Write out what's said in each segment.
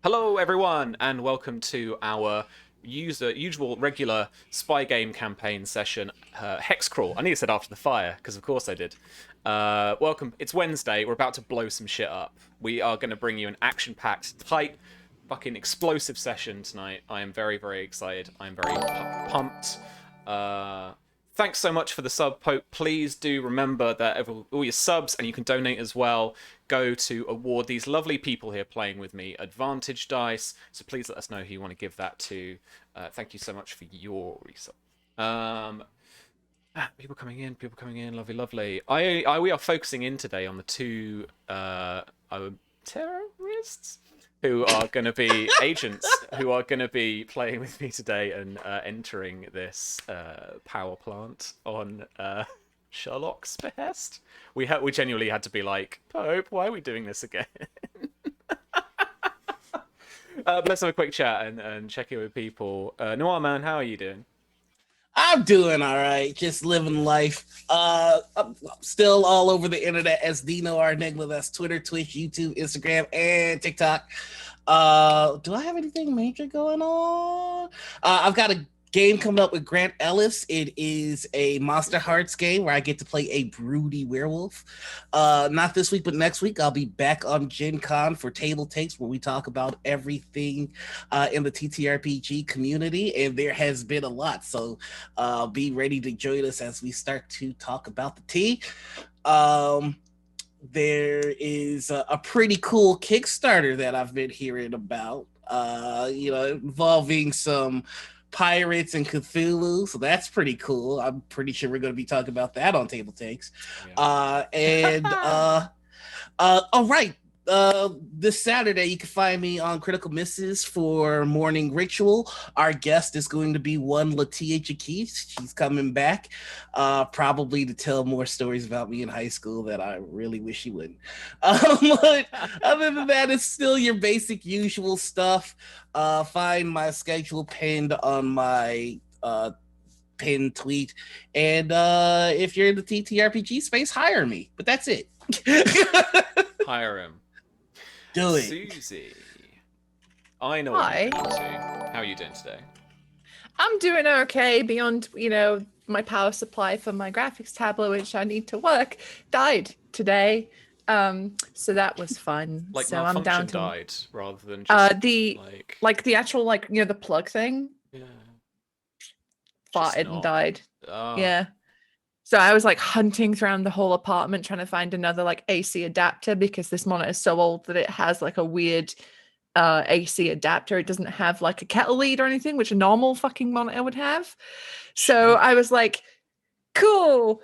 Hello, everyone, and welcome to our usual regular spy game campaign session, HexCrawl. I nearly said after the fire, because of course I did. Welcome. It's Wednesday. We're about to blow some shit up. We are going to bring you an action-packed, tight, fucking explosive session tonight. I am very, very excited. I am very pumped. Thanks so much for the sub, Pope. Please do remember that all your subs, and you can donate as well, go to award these lovely people here playing with me Advantage Dice. So please let us know who you want to give that to. Thank you so much for your resub. People coming in, lovely, lovely. We are focusing in today on the two terrorists who are going to be agents who are going to be playing with me today and entering this power plant on Sherlock's behest. We genuinely had to be like, Pope, why are we doing this again? But let's have a quick chat and check in with people. Noir Man, how are you doing? I'm doing all right, just living life. I'm still all over the internet as Dino R Enigma. That's Twitter, Twitch, YouTube, Instagram, and TikTok. Do I have anything major going on? I've got a game coming up with Grant Ellis. It is a Monster Hearts game where I get to play a broody werewolf. Not this week, but next week I'll be back on Gen Con for Table Takes, where we talk about everything in the TTRPG community, and there has been a lot. So be ready to join us as we start to talk about the tea. There is a pretty cool Kickstarter that I've been hearing about, involving some pirates and Cthulhu, so that's pretty cool. I'm pretty sure we're going to be talking about that on Table Takes. Yeah. All right. This Saturday, you can find me on Critical Misses for Morning Ritual. Our guest is going to be one Latia Jaquise. She's coming back, probably to tell more stories about me in high school that I really wish she wouldn't. But other than that, it's still your basic usual stuff. Find my schedule pinned on my pinned tweet. And if you're in the TTRPG space, hire me. But that's it. Hire him. Do it. Susie. I know what you're into. How are you doing today? I'm doing okay beyond, my power supply for my graphics tablet, which I need to work, died today. So that was fun. Like so I'm down to died rather than just the actual the plug thing. Yeah. Farted and died. Oh. Yeah. So I was hunting around the whole apartment trying to find another AC adapter, because this monitor is so old that it has a weird AC adapter. It doesn't have a kettle lead or anything, which a normal fucking monitor would have. So I was like, cool,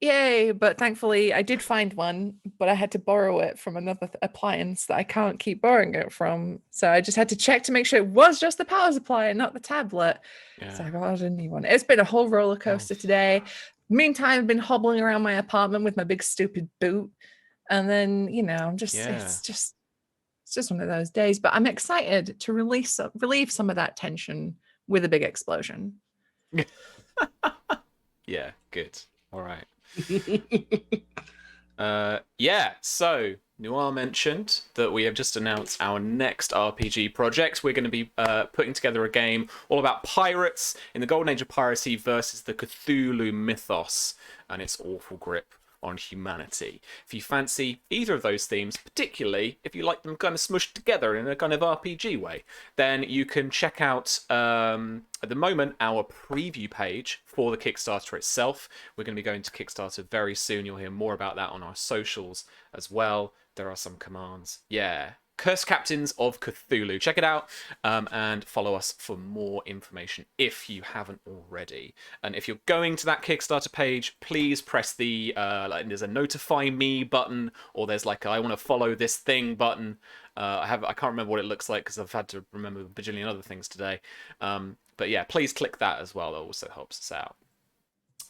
yay. But thankfully I did find one, but I had to borrow it from another appliance that I can't keep borrowing it from. So I just had to check to make sure it was just the power supply and not the tablet. Yeah. So I got a new one. It's been a whole roller coaster today. Meantime, I've been hobbling around my apartment with my big stupid boot. And then, it's just one of those days. But I'm excited to relieve some of that tension with a big explosion. Yeah, good. All right. So Noir mentioned that we have just announced our next RPG project. We're going to be putting together a game all about pirates in the golden age of piracy versus the Cthulhu mythos and its awful grip on humanity. If you fancy either of those themes, particularly if you like them kind of smushed together in a kind of RPG way, then you can check out at the moment our preview page for the Kickstarter itself. We're going to be going to Kickstarter very soon. You'll hear more about that on our socials as well. There are some commands. Yeah. Curse Captains of Cthulhu. Check it out and follow us for more information if you haven't already. And if you're going to that Kickstarter page, please press the there's a notify me button, or there's I want to follow this thing button. I can't remember what it looks like because I've had to remember a bajillion other things today. But yeah, please click that as well. That also helps us out.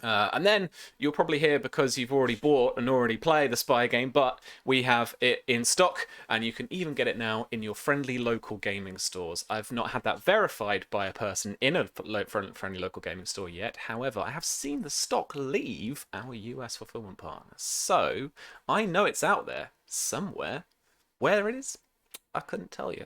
And then you'll probably hear, because you've already bought and already played the spy game, but we have it in stock, and you can even get it now in your friendly local gaming stores. I've not had that verified by a person in a friendly local gaming store yet. However, I have seen the stock leave our US fulfillment partner, so I know it's out there somewhere. Where it is, I couldn't tell you.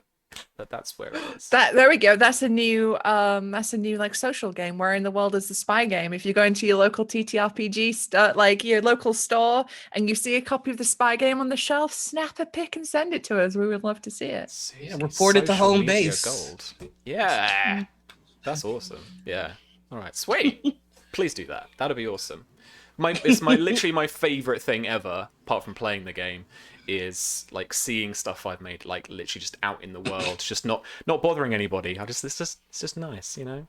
But that's where it is. There we go. That's a new like social game. Where in the world is the spy game? If you go into your local TTRPG like your local store and you see a copy of the spy game on the shelf, snap a pic and send it to us. We would love to see it. Yeah, report it to Social home media base. Gold. Yeah. That's awesome. Yeah. All right, sweet. Please do that. That'd be awesome. It's literally my favorite thing ever, apart from playing the game, is like seeing stuff I've made, like literally just out in the world, just not bothering anybody. It's just nice, you know.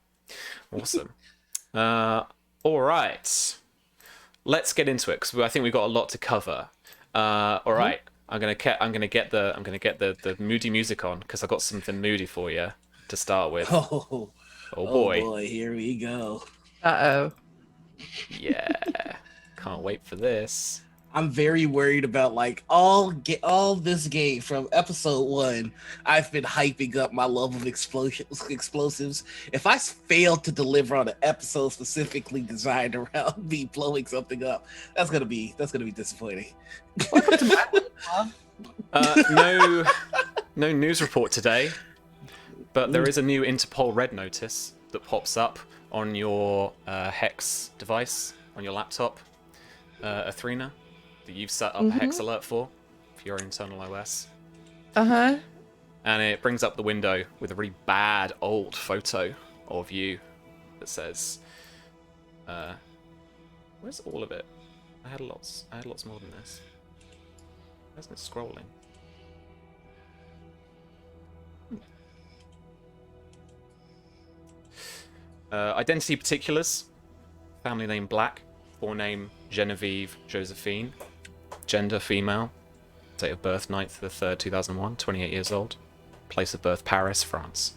Awesome. All right, let's get into it because I think we've got a lot to cover. All right, I'm gonna get the moody music on because I've got something moody for you to start with. Oh boy. Oh boy, here we go. Uh-oh. Yeah. Can't wait for this. I'm very worried about like all this game from episode 1. I've been hyping up my love of explosives. If I fail to deliver on an episode specifically designed around me blowing something up, that's gonna be disappointing. Welcome to my No news report today, but there is a new Interpol red notice that pops up on your Hex device on your laptop, Athrena, that you've set up a Hex alert for your internal OS. Uh-huh. And it brings up the window with a really bad old photo of you that says, where's all of it? I had lots more than this. Why isn't it scrolling? Identity particulars: family name Black, forename Genevieve Josephine, gender female, date of birth 9th of the 3rd 2001, 28 years old, place of birth Paris, France,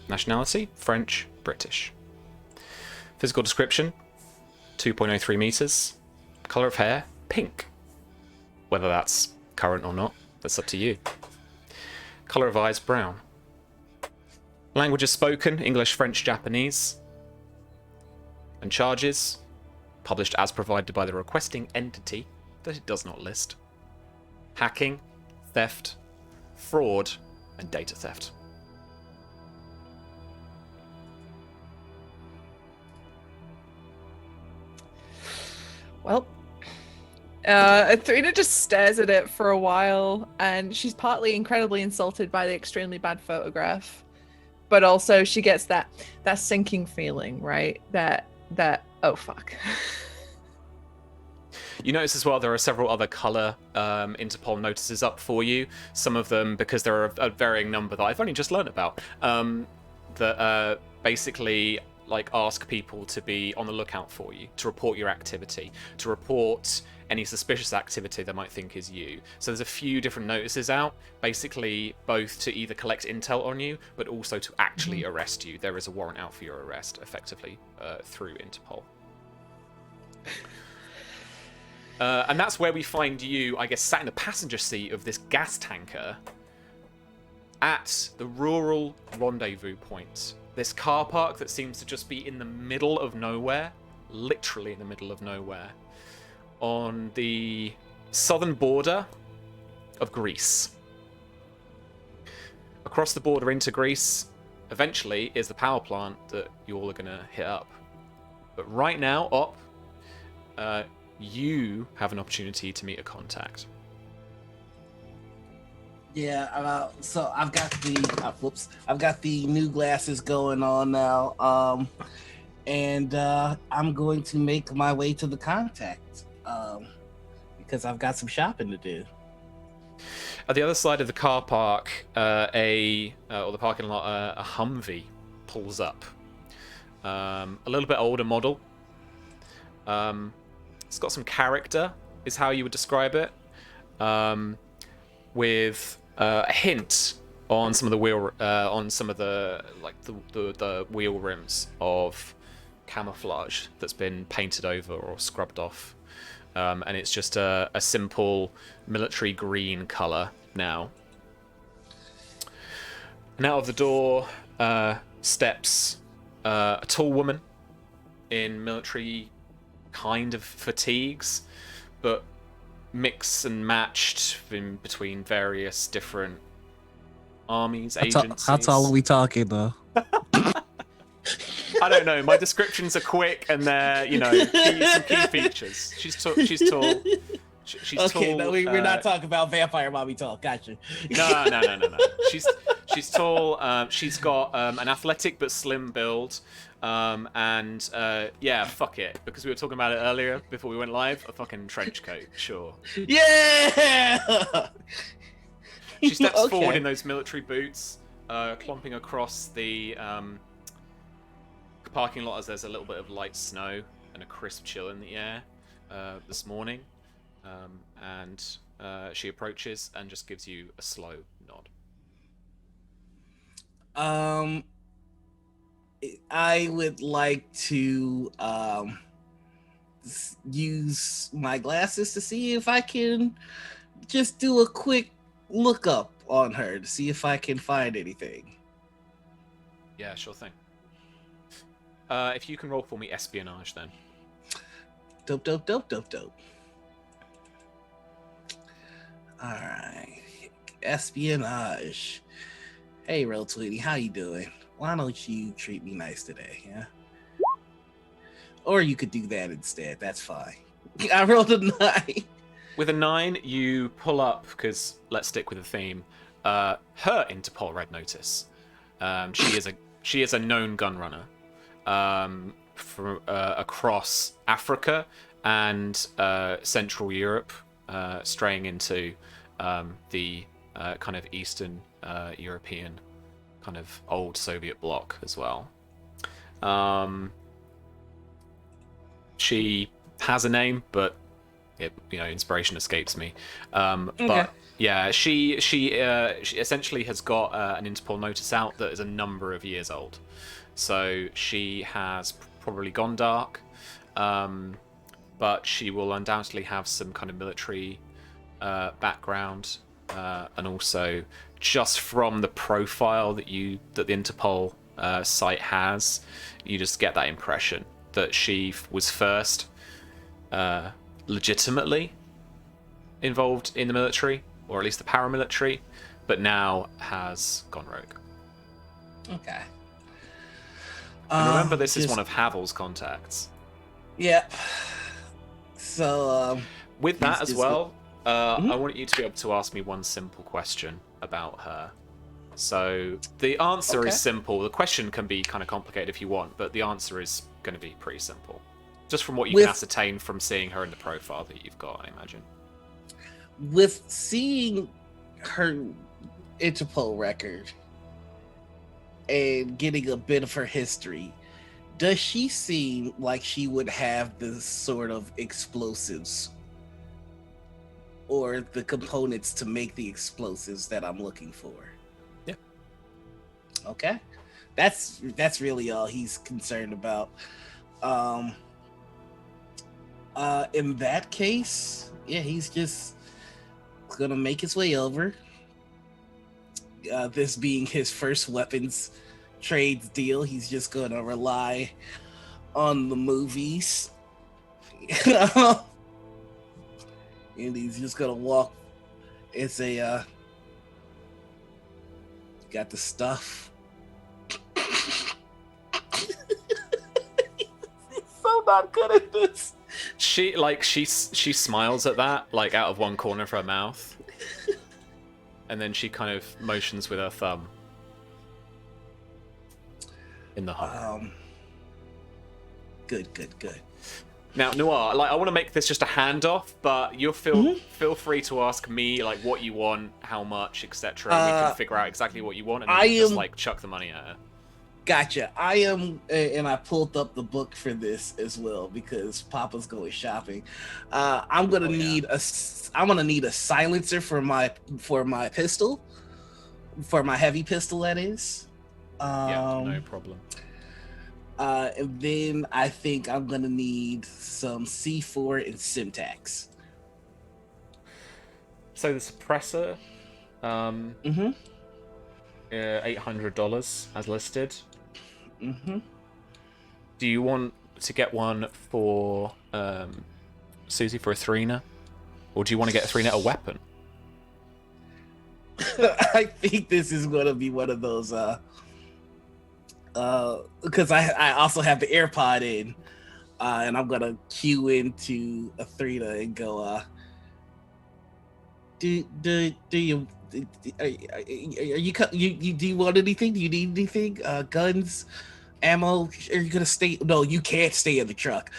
nationality French, British, physical description 2.03 meters, color of hair pink, whether that's current or not, that's up to you, color of eyes brown, languages spoken English, French, Japanese, and charges published as provided by the requesting entity that it does not list: hacking, theft, fraud, and data theft. Well, Athrena just stares at it for a while, and she's partly incredibly insulted by the extremely bad photograph, but also she gets that sinking feeling, right? That oh fuck. You notice as well there are several other color Interpol notices up for you. Some of them, because there are a varying number that I've only just learned about, that basically like ask people to be on the lookout for you, to report your activity, to report any suspicious activity they might think is you. So there's a few different notices out, basically both to either collect intel on you, but also to actually arrest you. There is a warrant out for your arrest, effectively, through Interpol. And that's where we find you, I guess, sat in the passenger seat of this gas tanker at the rural rendezvous point. This car park that seems to just be in the middle of nowhere, literally in the middle of nowhere, on the southern border of Greece. Across the border into Greece, eventually, is the power plant that you all are going to hit up. But right now, Op, you have an opportunity to meet a contact. Yeah, so I've got the new glasses going on now, and I'm going to make my way to the contact because I've got some shopping to do. At the other side of the car park, or the parking lot, a Humvee pulls up. A little bit older model. It's got some character, is how you would describe it, with a hint on some of the wheel, the wheel rims of camouflage that's been painted over or scrubbed off, and it's just a simple military green color now. And out of the door steps a tall woman in military kind of fatigues, but mix and matched in between various different armies, How tall are agencies. we talking, though? I don't know. My descriptions are quick and they're, some key features. She's tall. She's tall. She's Okay, tall. no, we're not talking about vampire mommy tall. Gotcha. No. She's tall. She's got an athletic but slim build. Yeah, fuck it. Because we were talking about it earlier before we went live. A fucking trench coat, sure. Yeah. She steps Okay. forward in those military boots, clomping across the parking lot as there's a little bit of light snow and a crisp chill in the air this morning. She approaches and just gives you a slow nod. I would like to use my glasses to see if I can just do a quick look up on her to see if I can find anything. Yeah, sure thing. If you can roll for me espionage, then. Dope. All right, espionage. Hey, Real Tweety, how you doing? Why don't you treat me nice today, yeah? Or you could do that instead. That's fine. I rolled a 9. With a 9, you pull up, because let's stick with the theme, her Interpol Red Notice. She is a known gun runner from across Africa and Central Europe, straying into the kind of Eastern European kind of old Soviet bloc as well. She has a name, but inspiration escapes me. Okay. But yeah, she essentially has got an Interpol notice out that is a number of years old. So she has probably gone dark, but she will undoubtedly have some kind of military background, and also just from the profile that the Interpol site has, you just get that impression that she was first legitimately involved in the military, or at least the paramilitary, but now has gone rogue. Okay. And remember, this is one of Havel's contacts. Yeah. So, with that as well, Mm-hmm. I want you to be able to ask me one simple question about her. So the answer is simple. The question can be kind of complicated if you want, but the answer is going to be pretty simple. Just from what you can ascertain from seeing her in the profile that you've got, I imagine. With seeing her Interpol record and getting a bit of her history, does she seem like she would have the sort of explosives or the components to make the explosives that I'm looking for? Yeah. Okay. That's really all he's concerned about. In that case, yeah, he's just gonna make his way over. This being his first weapons trades deal, he's just gonna rely on the movies. And he's just gonna walk and say, got the stuff. He's so not good at this. She smiles at that, like out of one corner of her mouth. And then she kind of motions with her thumb in the hum. Good. Now, Noir, I want to make this just a handoff, but you'll feel free to ask me what you want, how much, etc. We can figure out exactly what you want, and then just chuck the money at her. Gotcha. I am, and I pulled up the book for this as well because Papa's going shopping. I'm gonna need a silencer for my pistol, for my heavy pistol. That is. Yeah, no problem. And then I think I'm gonna need some C4 and Simtax. So the suppressor, $800 as listed. Do you want to get one for Susie for a 3-ner, or do you want to get a 3-ner a weapon? I think this is going to be one of those because I also have the AirPod in, and I'm gonna cue into Athrena and go, do you are you do you want anything? Do you need anything? Guns, ammo? Are you gonna stay? No, you can't stay in the truck.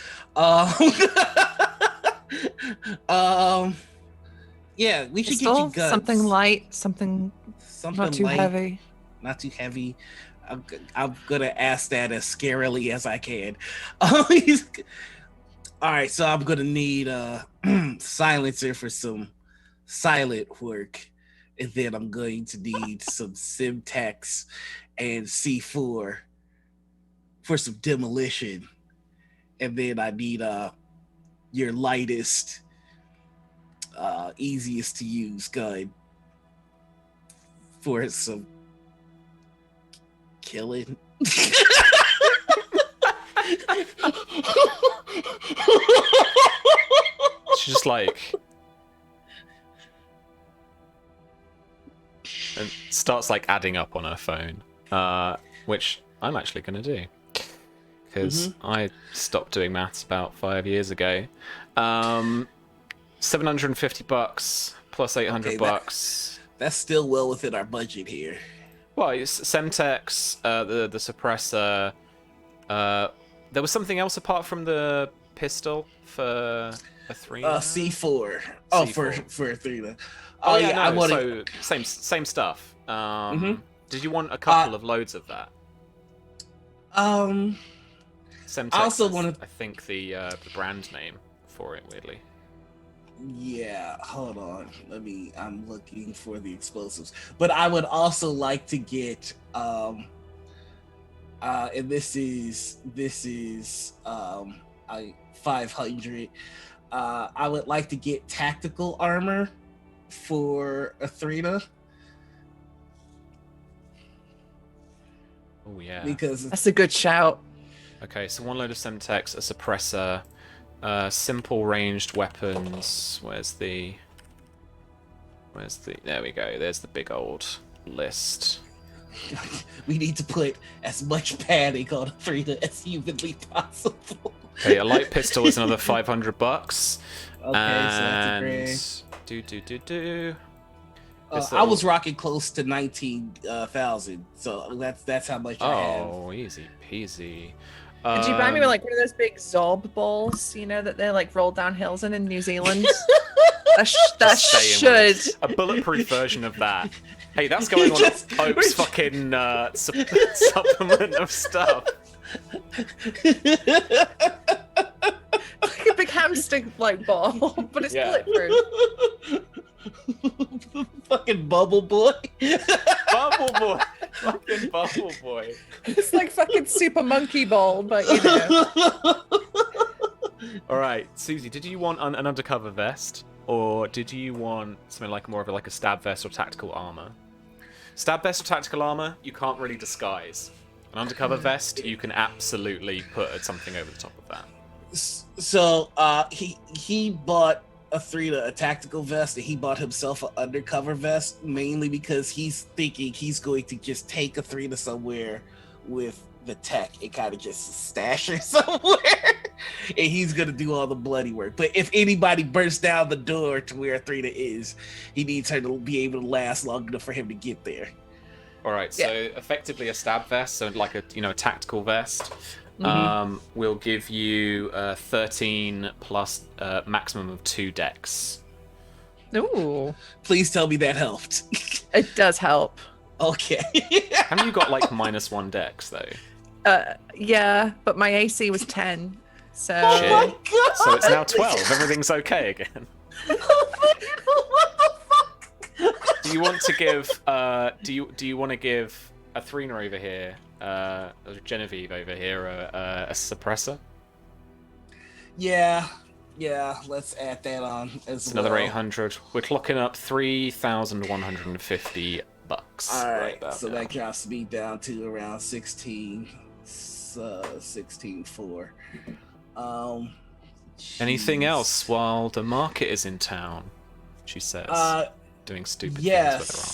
Um, yeah, we should get you guns. Something light, something not too light, heavy. Not too heavy. I'm gonna ask that as scarily as I can. All right, so I'm gonna need a silencer for some silent work, and then I'm going to need some Simtex and C4 for some demolition, and then I need your lightest, easiest to use gun for some killing. She's just like, and starts like adding up on her phone, which I'm actually gonna do because I stopped doing maths about 5 years ago. $750 plus $800. That's still well within our budget here. Well, it's Semtex, the suppressor. There was something else apart from the pistol for Athrena? C4. C4. For Athrena. Oh yeah, no, I wanted... so same stuff. Did you want a couple of loads of that? Semtex I also wanted... I think the brand name for it, weirdly. Yeah, hold on. I'm looking for the explosives. But I would also like to get and this is 500. I would like to get tactical armor for Athrena. Oh yeah. Because that's a good shout. Okay, so one load of Semtex, a suppressor, simple ranged weapons. Where's the? There we go. There's the big old list. We need to put as much padding on Athrena as humanly possible. Okay, a light pistol is another $500. Okay, so that's a grand. I was rocking close to 19,000, so that's how much I have. Oh, easy peasy. Did you buy me like one of those big Zob balls, you know, that they like roll down hills in New Zealand? that should a bulletproof version of that. Hey, that's going on Oak's fucking supplement of stuff. Like a big hamster like ball, but it's bulletproof. Fucking bubble boy. Bubble boy. Fucking bubble boy. It's like fucking super monkey ball, but you know. Alright, Susie, did you want an undercover vest? Or did you want something like more of a stab vest or tactical armor? Stab vest or tactical armor, you can't really disguise. An undercover vest, you can absolutely put something over the top of that. So he bought Athrena a tactical vest, and he bought himself an undercover vest mainly because he's thinking he's going to just take Athrena somewhere with the tech and kind of just stash her somewhere, and he's gonna do all the bloody work. But if anybody bursts down the door to where Athrena is, he needs her to be able to last long enough for him to get there. All right, so effectively a stab vest, so like a tactical vest. Will give you 13 plus maximum of 2 dex. Ooh. Please tell me that helped. It does help. Okay. Haven't you got like -1 dex though? Yeah, but my AC was 10. So Oh my God. So it's now 12. Everything's okay again. What the fuck? Do you want to give do you want to give Athrena over here, Genevieve over here, a suppressor? Yeah, let's add that on as well. Another 800. We're clocking up $3,150. All right, so that drops me down to around 16.4. Anything else while the market is in town? She says, doing stupid things with her arm.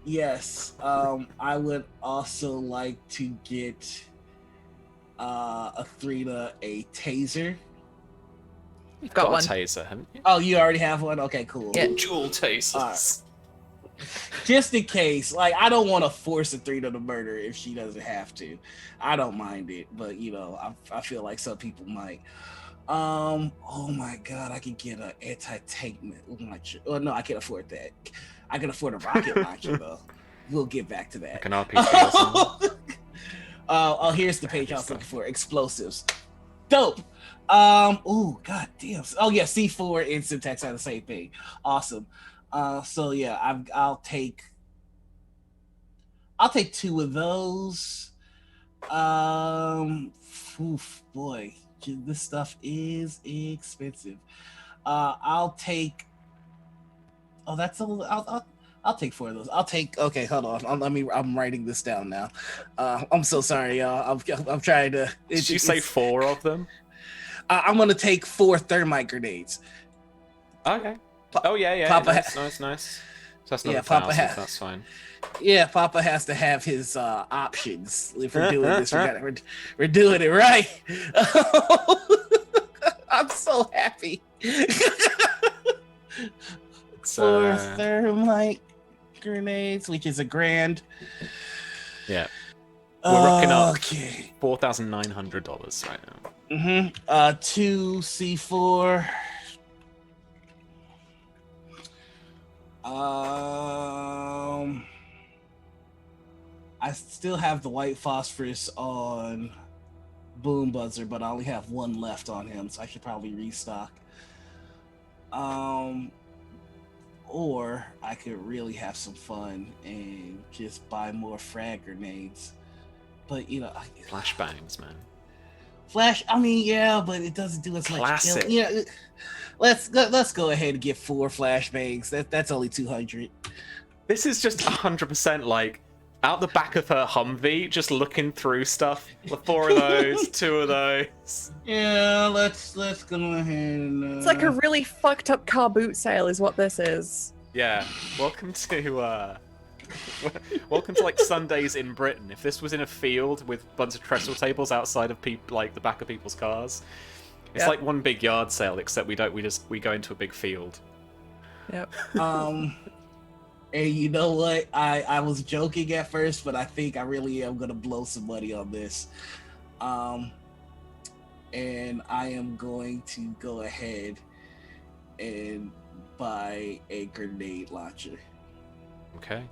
Yes. I would also like to get Athrena a taser. You've got one. a taser, haven't you? Oh, you already have one? Okay, cool. Yeah. Dual tasers. Just in case, like, I don't want to force Athrena to murder if she doesn't have to. I don't mind it, but you know, I feel like some people might. Oh my god, I could get an anti-tank launcher. Oh no, I can't afford that. I can afford a rocket launcher though. We'll get back to that. Like an RPG or something. Oh, here's the page I was looking for. Explosives. Dope. Oh god damn. Oh yeah, C4 and Syntax are the same thing. Awesome. So yeah, I'll take two of those. Oof, boy, this stuff is expensive. I'll take. Oh, that's a little. I'll take 4 of those. I'll take. Okay, hold on. I'm writing this down now. I'm so sorry, y'all. I'm trying to. Did you say 4 of them? I'm gonna take 4 thermite grenades. Okay. Oh yeah. Papa nice. So that's not Yeah, 1,000. That's fine. Yeah, Papa has to have his options. If we're doing this, we're doing it right. I'm so happy. So 4 thermite grenades, which is $1,000. yeah, we're rocking up Okay. $4,900 right now. 2 C4. I still have the white phosphorus on Boom Buzzer, but I only have 1 left on him, so I should probably restock. Or I could really have some fun and just buy more frag grenades. But you know, Flashbangs, man. Flash. I mean, yeah, but it doesn't do as much. Classic. Yeah, let's go ahead and get 4 flashbangs. That's only 200. This is just 100% like out the back of her Humvee, just looking through stuff. 4 of those, 2 of those. Yeah, let's go ahead and. It's like a really fucked up car boot sale, is what this is. Yeah. Welcome to like Sundays in Britain. If this was in a field with a bunch of trestle tables outside of like the back of people's cars, it's like one big yard sale, except we go into a big field. Yep. And you know what? I was joking at first, but I think I really am gonna blow some money on this. And I am going to go ahead and buy a grenade launcher. Okay.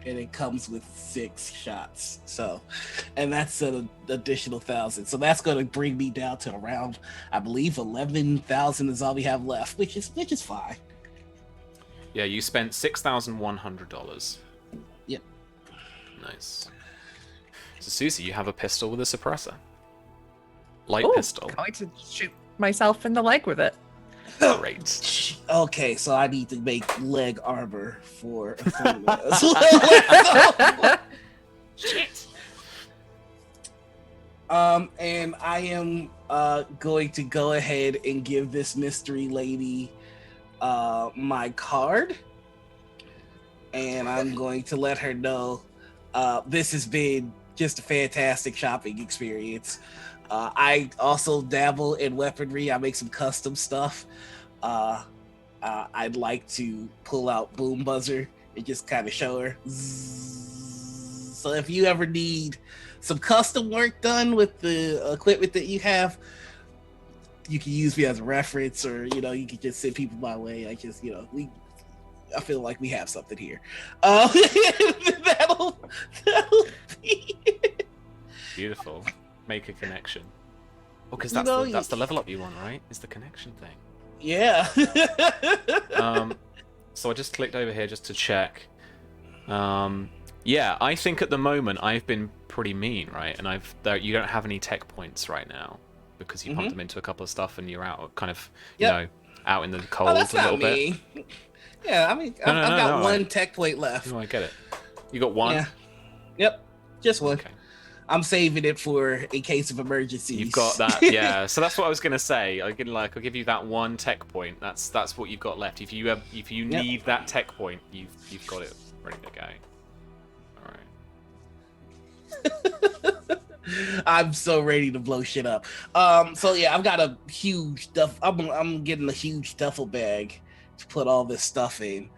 And it comes with 6 shots. So, and that's an additional 1,000. So that's going to bring me down to around, I believe, 11,000 is all we have left, which is fine. Yeah, you spent $6,100. Yep. Nice. So Susie, you have a pistol with a suppressor. Light Ooh, pistol. I'm going to shoot myself in the leg with it. Great. Okay, so I need to make leg armor for Athena. Shit. And I am going to go ahead and give this mystery lady my card, and I'm going to let her know this has been just a fantastic shopping experience. I also dabble in weaponry. I make some custom stuff. I'd like to pull out Boom Buzzer and just kind of show her. Zzz. So if you ever need some custom work done with the equipment that you have, you can use me as a reference, or you can just send people my way. I just I feel like we have something here. That'll be it. Beautiful. Make a connection. Oh, because You that's know, that's the level up you want, right? Is the connection thing. Yeah. So I just clicked over here just to check. Yeah, I think at the moment I've been pretty mean, right? And you don't have any tech points right now because you pumped them into a couple of stuff and you're out, kind of, out in the cold Oh, that's a little not me. bit. Yeah, I mean, I've got one tech point left. No, I get it. You got one? Yeah. Yep. Just one. Okay. I'm saving it for in case of emergencies. You've got that, yeah. So that's what I was gonna say. I'll give you that one tech point. That's what you've got left. If you need that tech point, you've got it ready to go. All right. I'm so ready to blow shit up. So yeah, I've got a huge I'm getting a huge duffel bag to put all this stuff in.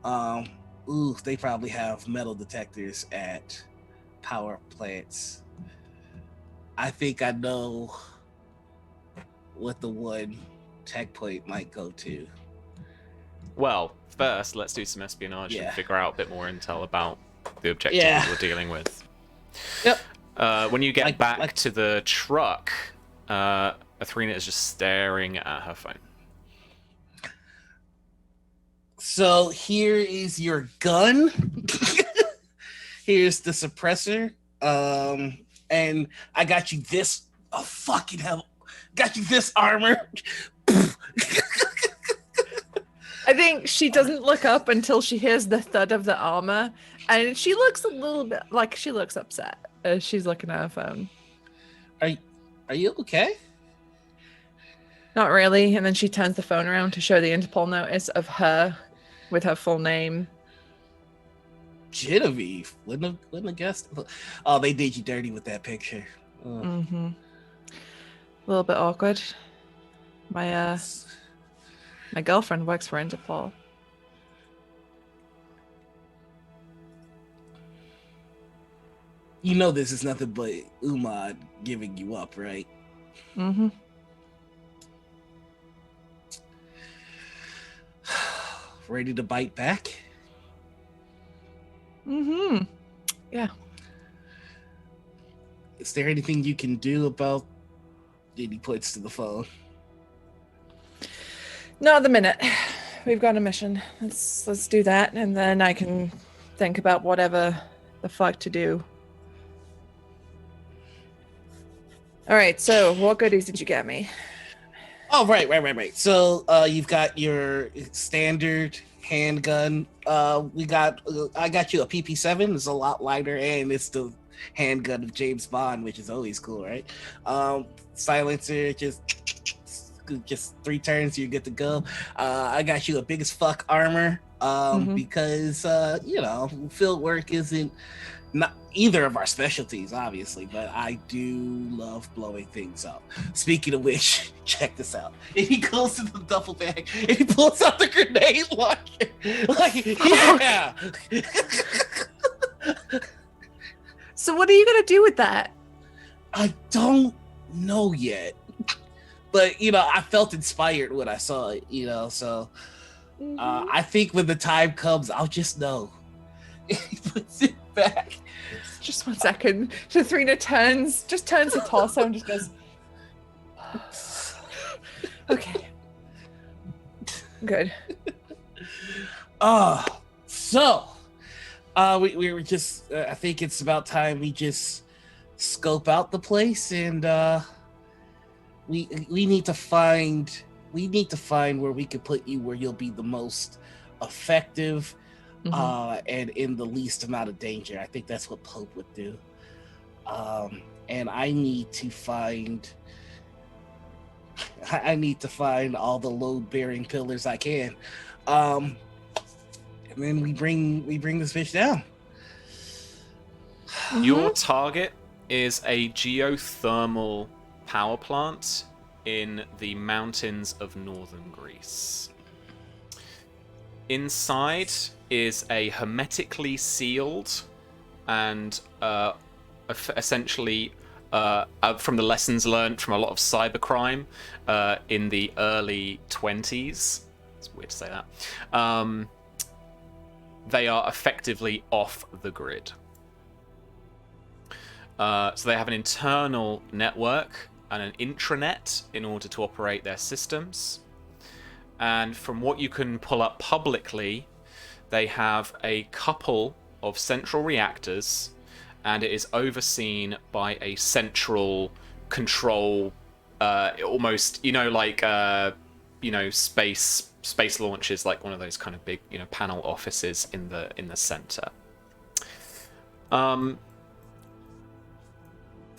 They probably have metal detectors at power plants. I think I know what the one tech point might go to. Well, first, let's do some espionage and figure out a bit more intel about the objective we're dealing with. Yep. When you get back to the truck, Athrena is just staring at her phone. So here is your gun. Here's the suppressor. And I got you this. Oh, fucking hell. Got you this armor. I think she doesn't look up until she hears the thud of the armor. And she looks a little bit like she looks upset as she's looking at her phone. Are you okay? Not really. And then she turns the phone around to show the Interpol notice of her with her full name. Genevieve. Wouldn't have guessed. Oh, they did you dirty with that picture. Mm-hmm. A little bit awkward. My girlfriend works for Interpol. You know this is nothing but Umad giving you up, right? Mm-hmm. Ready to bite back? Mm-hmm. Yeah. Is there anything you can do about... He points to the phone. Not at the minute. We've got a mission. Let's do that, and then I can think about whatever the fuck to do. All right, so what goodies did you get me? Oh, right. So you've got your standard handgun. I got you a PP7. It's a lot lighter, and it's the handgun of James Bond, which is always cool, right? Silencer, just 3 turns, you're good to go. I got you a big as fuck armor, because field work isn't not either of our specialties, obviously, but I do love blowing things up. Speaking of which, check this out. And he goes to the duffel bag and he pulls out the grenade launcher. Like, yeah. So what are you gonna do with that? I don't know yet. But, I felt inspired when I saw it, so I think when the time comes, I'll just know. He puts it back. Just 1 second. Athrena turns her torso and just goes, okay. Good. We were just, I think it's about time we just scope out the place, and we need to find where we could put you where you'll be the most effective, and in the least amount of danger. I think that's what Pope would do. And I need to find all the load-bearing pillars I can. And then we bring this fish down. Your target is a geothermal power plant in the mountains of northern Greece. Inside is a hermetically sealed and essentially from the lessons learned from a lot of cybercrime in the early 20s. It's weird to say that. They are effectively off the grid. So they have an internal network and an intranet in order to operate their systems. And from what you can pull up publicly, they have a couple of central reactors, and it is overseen by a central control, almost, space launches, like one of those kind of big, panel offices in the center.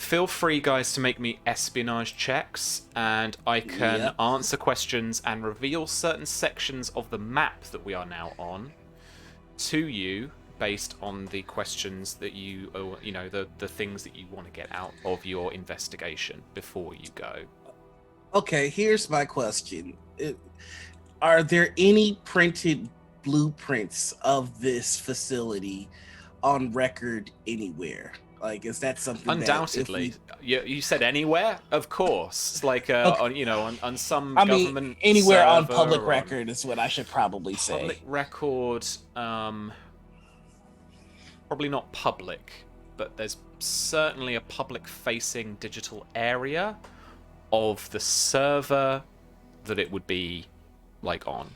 Feel free, guys, to make me espionage checks, and I can answer questions and reveal certain sections of the map that we are now on to you based on the questions that you know, the things that you want to get out of your investigation before you go. Okay, here's my question. Are there any printed blueprints of this facility on record anywhere? Like, is that something undoubtedly that you said anywhere? Of course. Like on, you know, on some government anywhere on server public or record is what I should probably say. Public record, probably not public, but there's certainly a public facing digital area of the server that it would be like on.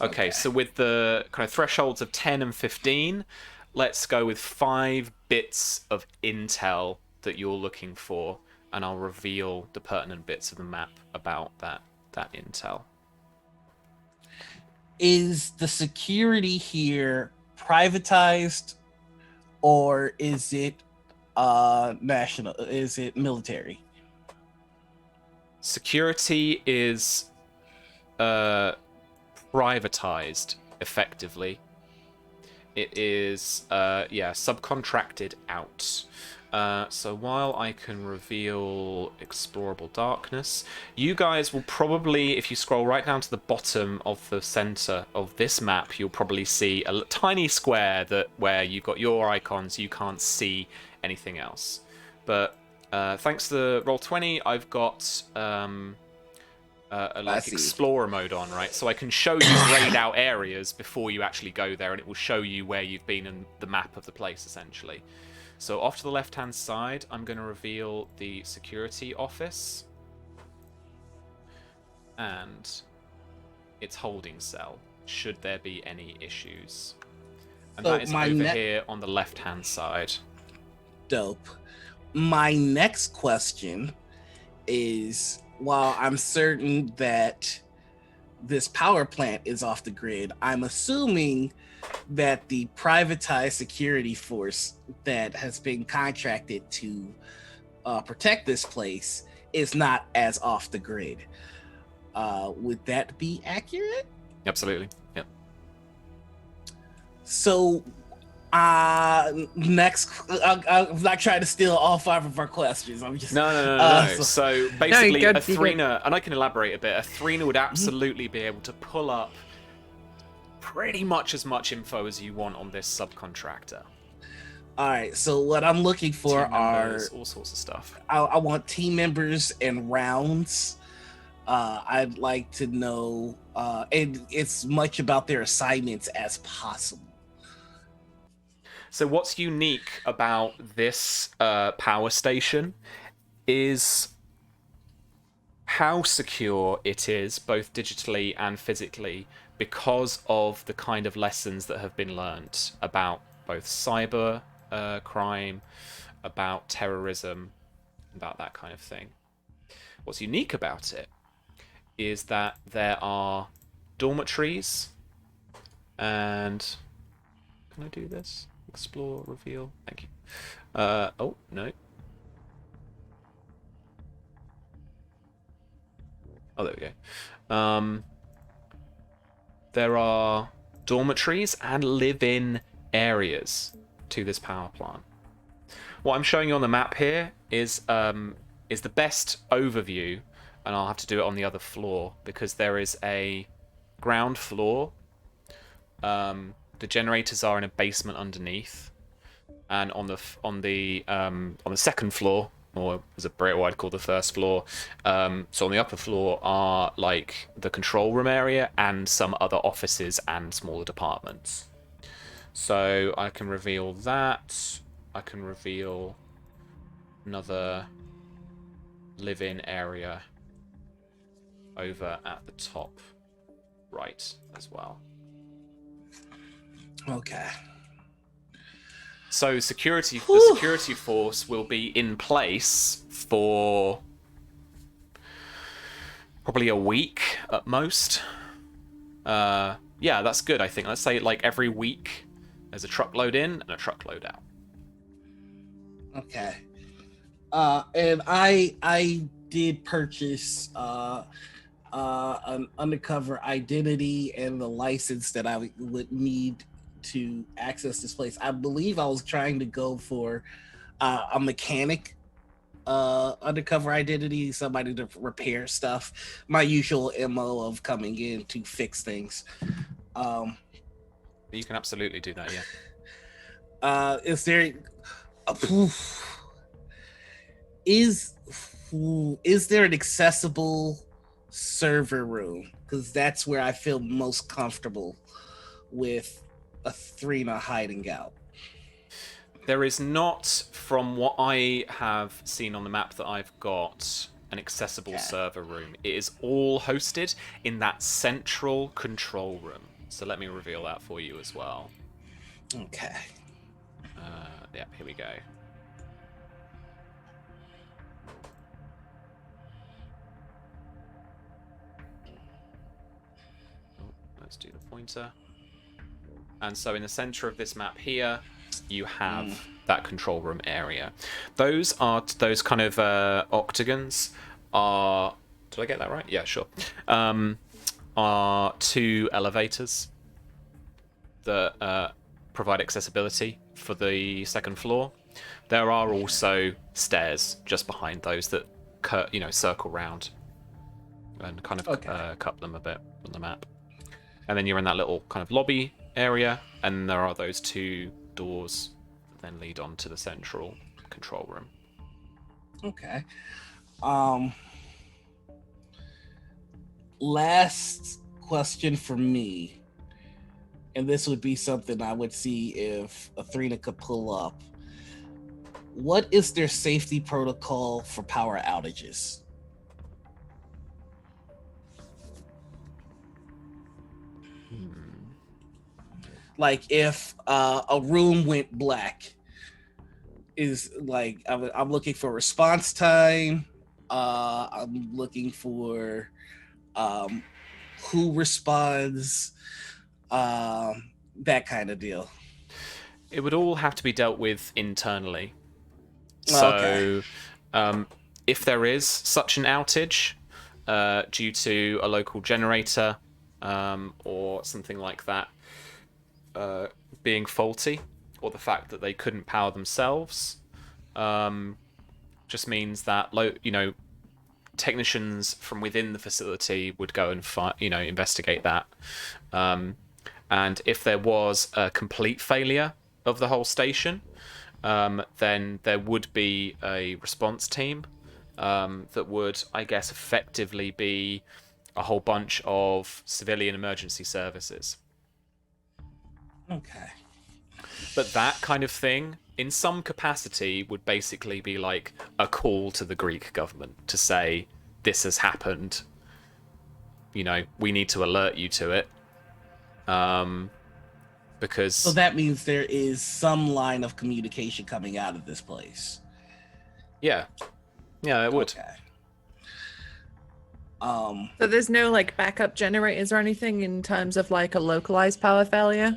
Okay, so with the kind of thresholds of 10 and 15, let's go with 5 bits of intel that you're looking for, and I'll reveal the pertinent bits of the map about that intel. Is the security here privatized, or is it national? Is it military? Security is privatized, effectively. It is, subcontracted out. So while I can reveal explorable darkness, you guys will probably, if you scroll right down to the bottom of the center of this map, you'll probably see a tiny square where you've got your icons. You can't see anything else. But thanks to the Roll20, I've got explorer mode on, right? So I can show you grayed out areas before you actually go there, and it will show you where you've been in the map of the place, essentially. So off to the left-hand side, I'm going to reveal the security office and its holding cell, should there be any issues. And that is over here on the left-hand side. Dope. My next question is, while I'm certain that this power plant is off the grid, I'm assuming that the privatized security force that has been contracted to protect this place is not as off the grid. Would that be accurate? Absolutely. Yep. So next, I'm not trying to steal all 5 of our questions. I'm just no. So basically, Athrena, and I can elaborate a bit. Athrena would absolutely be able to pull up pretty much as much info as you want on this subcontractor. All right. So what I'm looking for are all sorts of stuff. I want team members and rounds. I'd like to know, and it's much about their assignments as possible. So what's unique about this power station is how secure it is, both digitally and physically, because of the kind of lessons that have been learnt about both cyber crime, about terrorism, about that kind of thing. What's unique about it is that there are dormitories, and can I do this? Explore, reveal. Thank you. Oh, no. Oh, there we go. There are dormitories and live-in areas to this power plant. What I'm showing you on the map here is the best overview, and I'll have to do it on the other floor because there is a ground floor. The generators are in a basement underneath, and on the second floor, or as I'd call the first floor, so on the upper floor are like the control room area and some other offices and smaller departments. So I can reveal that. I can reveal another live-in area over at the top right as well. Okay. So the security force will be in place for probably a week at most. Yeah, that's good, I think. Let's say like every week there's a truckload in and a truckload out. Okay. And I did purchase an undercover identity and the license that I would need to access this place. I believe I was trying to go for a mechanic undercover identity, somebody to repair stuff. My usual MO of coming in to fix things. You can absolutely do that, yeah. Is there is there an accessible server room? Because that's where I feel most comfortable with Athrena hiding out. There is not, from what I have seen on the map that I've got, an accessible server room. It is all hosted in that central control room. So let me reveal that for you as well. Okay. Yep, here we go. Oh, let's do the pointer. And so in the center of this map here, you have that control room area. Those are those kind of octagons are. Did I get that right? Yeah, sure. Are 2 elevators that provide accessibility for the second floor. There are also stairs just behind those that circle round and kind of cup them a bit on the map. And then you're in that little kind of lobby area, and there are those 2 doors that then lead on to the central control room. Okay. Last question for me, and this would be something I would see if Athrena could pull up. What is their safety protocol for power outages? Like if a room went black, is like I'm looking for response time. I'm looking for who responds, that kind of deal. It would all have to be dealt with internally. So, if there is such an outage due to a local generator or something like that being faulty, or the fact that they couldn't power themselves, just means that technicians from within the facility would go and investigate that. And if there was a complete failure of the whole station, then there would be a response team that would, I guess, effectively be a whole bunch of civilian emergency services. Okay. But that kind of thing, in some capacity, would basically be like a call to the Greek government to say, this has happened. We need to alert you to it. Because... So that means there is some line of communication coming out of this place. Yeah, it would. Okay. So there's no like backup generators or anything in terms of like a localized power failure?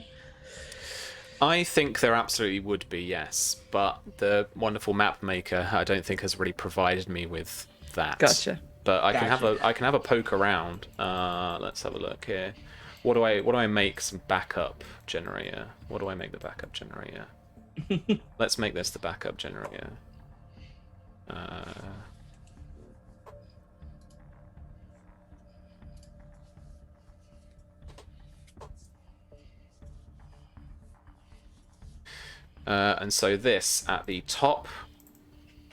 I think there absolutely would be, yes, but the wonderful map maker I don't think has really provided me with that. Gotcha. But I can have a poke around. Let's have a look here. What do I make some backup generator? What do I make the backup generator? Let's make this the backup generator. And so this at the top,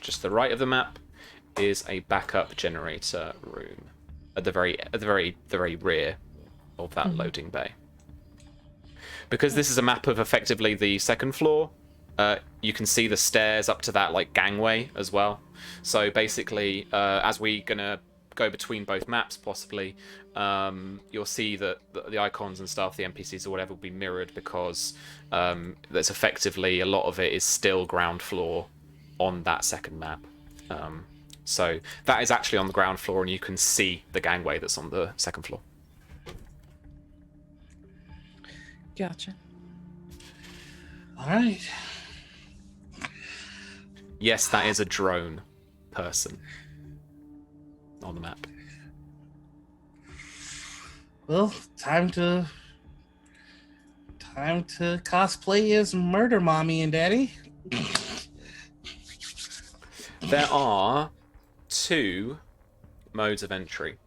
just the right of the map, is a backup generator room at the very rear of that loading bay. Because this is a map of effectively the second floor, you can see the stairs up to that like gangway as well. So basically, as we're gonna go between both maps, possibly, you'll see that the icons and stuff, the NPCs or whatever, will be mirrored because there's effectively a lot of it is still ground floor on that second map. So that is actually on the ground floor, and you can see the gangway that's on the second floor. Gotcha. All right. Yes, that is a drone. person on the map. Well, time to cosplay as Murder Mommy and Daddy. There are 2 modes of entry.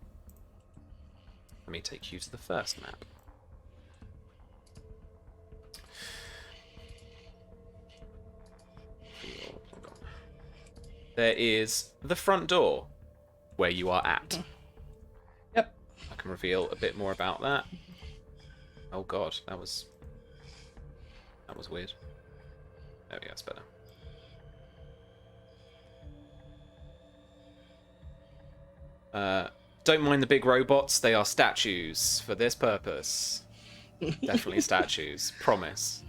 Let me take you to the first map. There is the front door, where you are at. Yep. I can reveal a bit more about that. Oh god, that was weird. There we go, that's better. Don't mind the big robots, they are statues for this purpose. Definitely statues, promise.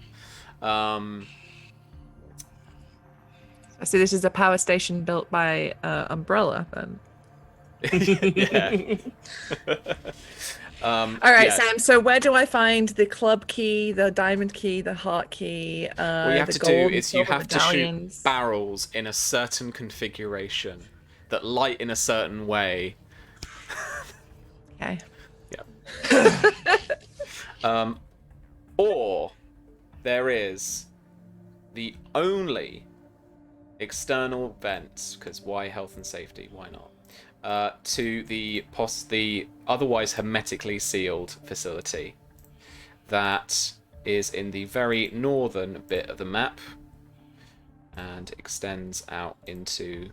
I see this is a power station built by Umbrella then. Yeah. All right, yeah. Sam. So where do I find the club key, the diamond key, the heart key? What you have the to gold do and is you silver have to shoot medallions? barrels in a certain configuration that light in a certain way. Okay. Yeah. Or there is the only external vent, because why health and safety? Why not? To the otherwise hermetically sealed facility that is in the very northern bit of the map and extends out into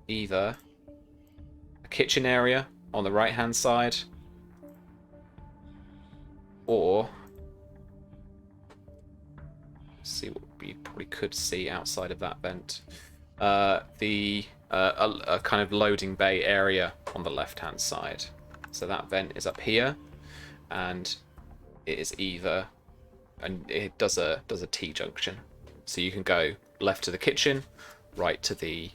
either a kitchen area on the right hand side or see what we probably could see outside of that vent. A kind of loading bay area on the left-hand side. So that vent is up here, and it is either, and it does a T-junction. So you can go left to the kitchen, right to the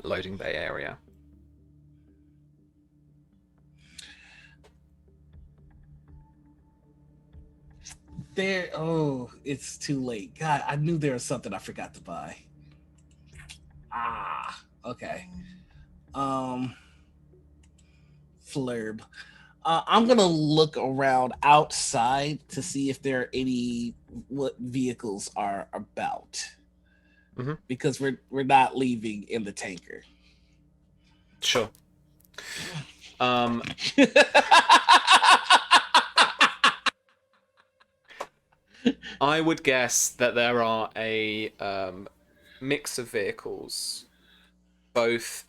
loading bay area. It's too late. God, I knew there was something I forgot to buy. Okay. Flurb. I'm gonna look around outside to see if there are what vehicles are about. Mm-hmm. Because we're not leaving in the tanker. Sure. I would guess that there are a mix of vehicles, both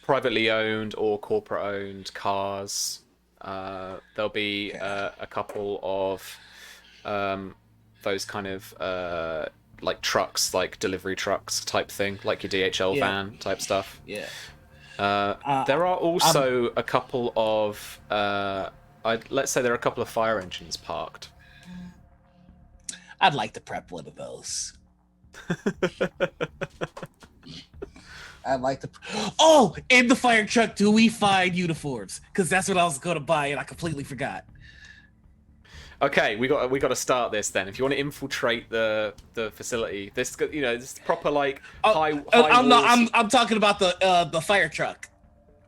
privately owned or corporate owned cars. There'll be a couple of those kind of like trucks, like delivery trucks type thing, like your DHL van type stuff. Yeah. There are also a couple of let's say there are a couple of fire engines parked. I'd like to prep one of those. I'd like to. Oh, in the fire truck, do we find uniforms? Because that's what I was going to buy, and I completely forgot. Okay, we got to start this then. If you want to infiltrate the facility, this proper like high. I'm talking about the fire truck.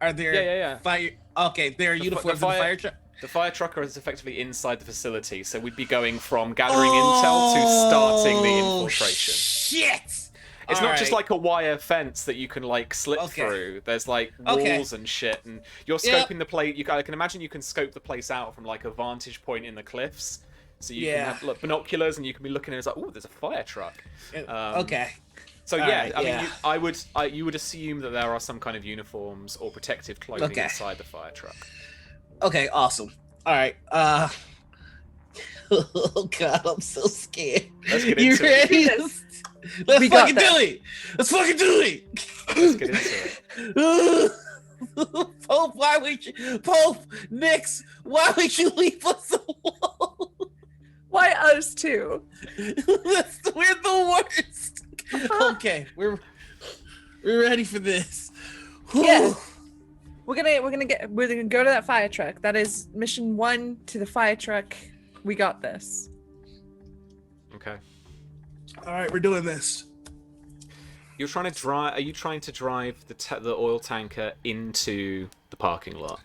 Are there? Yeah. Fire. Okay, there are uniforms in the fire truck. The fire trucker is effectively inside the facility, so we'd be going from gathering intel to starting the infiltration. Shit! It's not just like a wire fence that you can like slip through. There's like walls and shit, and you're scoping the place. I can imagine you can scope the place out from like a vantage point in the cliffs, so you can have binoculars and you can be looking and it's like, oh, there's a fire truck. Okay. So you would assume that there are some kind of uniforms or protective clothing inside the fire truck. Okay, awesome. All right. Oh God, I'm so scared. Let's get You into ready? Let's fucking do it. Let's fucking do it. Let's get into it. Pope, why would you? Pope, Nix, why would you leave us alone? Why us too? We're the worst. Okay, we're ready for this. Yeah. We're gonna go to that fire truck. That is mission 1 to the fire truck. We got this. Okay. All right, we're doing this. You're trying to drive. Are you trying to drive the oil tanker into the parking lot?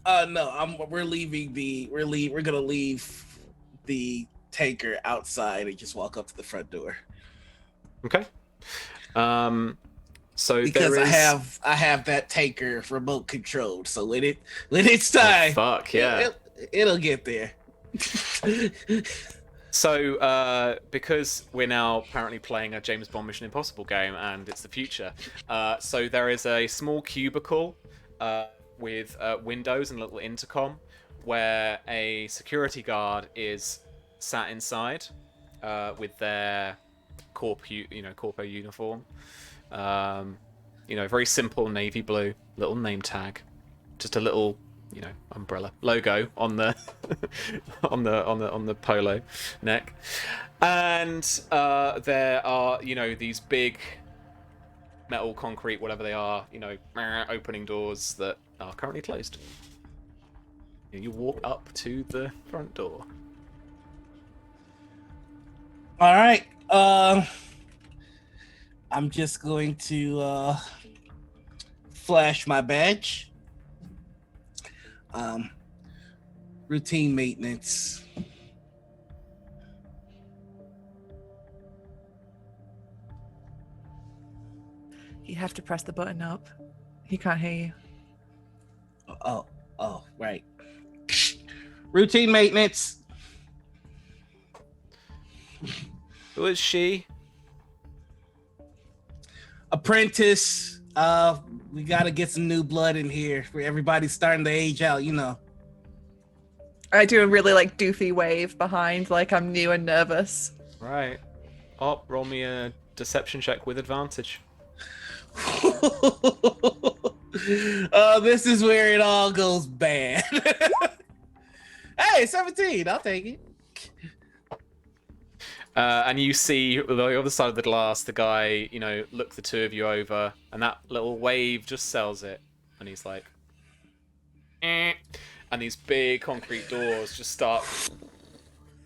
No, we're leaving we're gonna leave the tanker outside and just walk up to the front door. Okay. So Because there is. I have that tanker remote controlled. So when it's time, Oh, fuck yeah. it'll get there. So, because we're now apparently playing a James Bond Mission Impossible game and it's the future, so there is a small cubicle with windows and a little intercom where a security guard is sat inside with their corpo uniform. Very simple navy blue, little name tag, just a little umbrella logo on the on the polo neck, and there are these big metal, concrete, whatever they are, opening doors that are currently closed. You walk up to the front door. All right. I'm just going to flash my badge. Routine maintenance. You have to press the button up. He can't hear you. Oh, right. Routine maintenance. Who is she? Apprentice. We gotta get some new blood in here. Everybody's starting to age out, I do a really doofy wave behind, like I'm new and nervous. Right. Oh, roll me a deception check with advantage. This is where it all goes bad. Hey, 17. I'll take it. And you see on the other side of the glass, the guy, look the two of you over, and that little wave just sells it. And he's like, eh. And these big concrete doors just start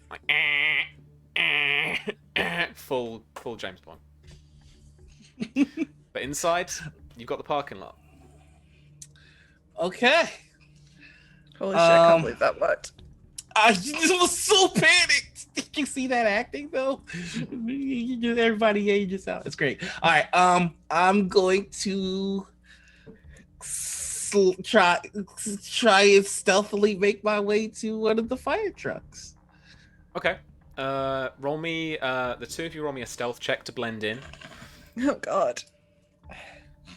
like, full James Bond. But inside, you've got the parking lot. Okay. Holy shit, I can't believe that worked. I just was so panicked. Did you see that acting though? Everybody ages out. It's great. All right. I'm going to try and stealthily make my way to one of the fire trucks. Okay. Roll me. The two of you roll me a stealth check to blend in. Oh god.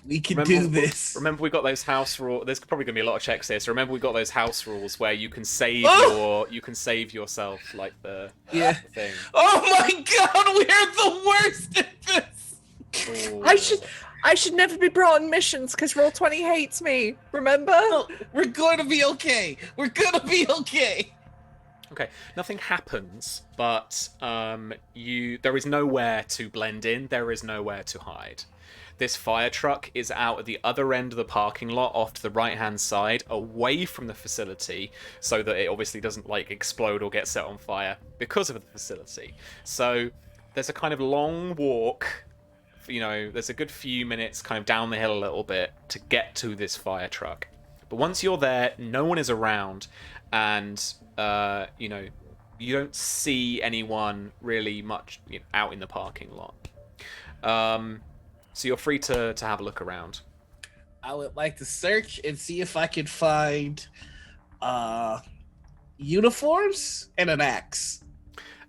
We can do this. Remember, we got those house rules. There's probably gonna be a lot of checks here. So remember, we got those house rules where you can save yourself, like the thing. Oh my god, we're the worst at this. Ooh. I should never be brought on missions because Roll20 hates me. Remember? No, we're going to be okay. We're gonna be okay. Okay, nothing happens, but there is nowhere to blend in. There is nowhere to hide. This fire truck is out at the other end of the parking lot, off to the right-hand side, away from the facility, so that it obviously doesn't explode or get set on fire because of the facility. So there's a kind of long walk. There's a good few minutes kind of down the hill a little bit to get to this fire truck. But once you're there, no one is around, and you don't see anyone really much out in the parking lot. So you're free to have a look around. I would like to search and see if I can find uniforms and an axe.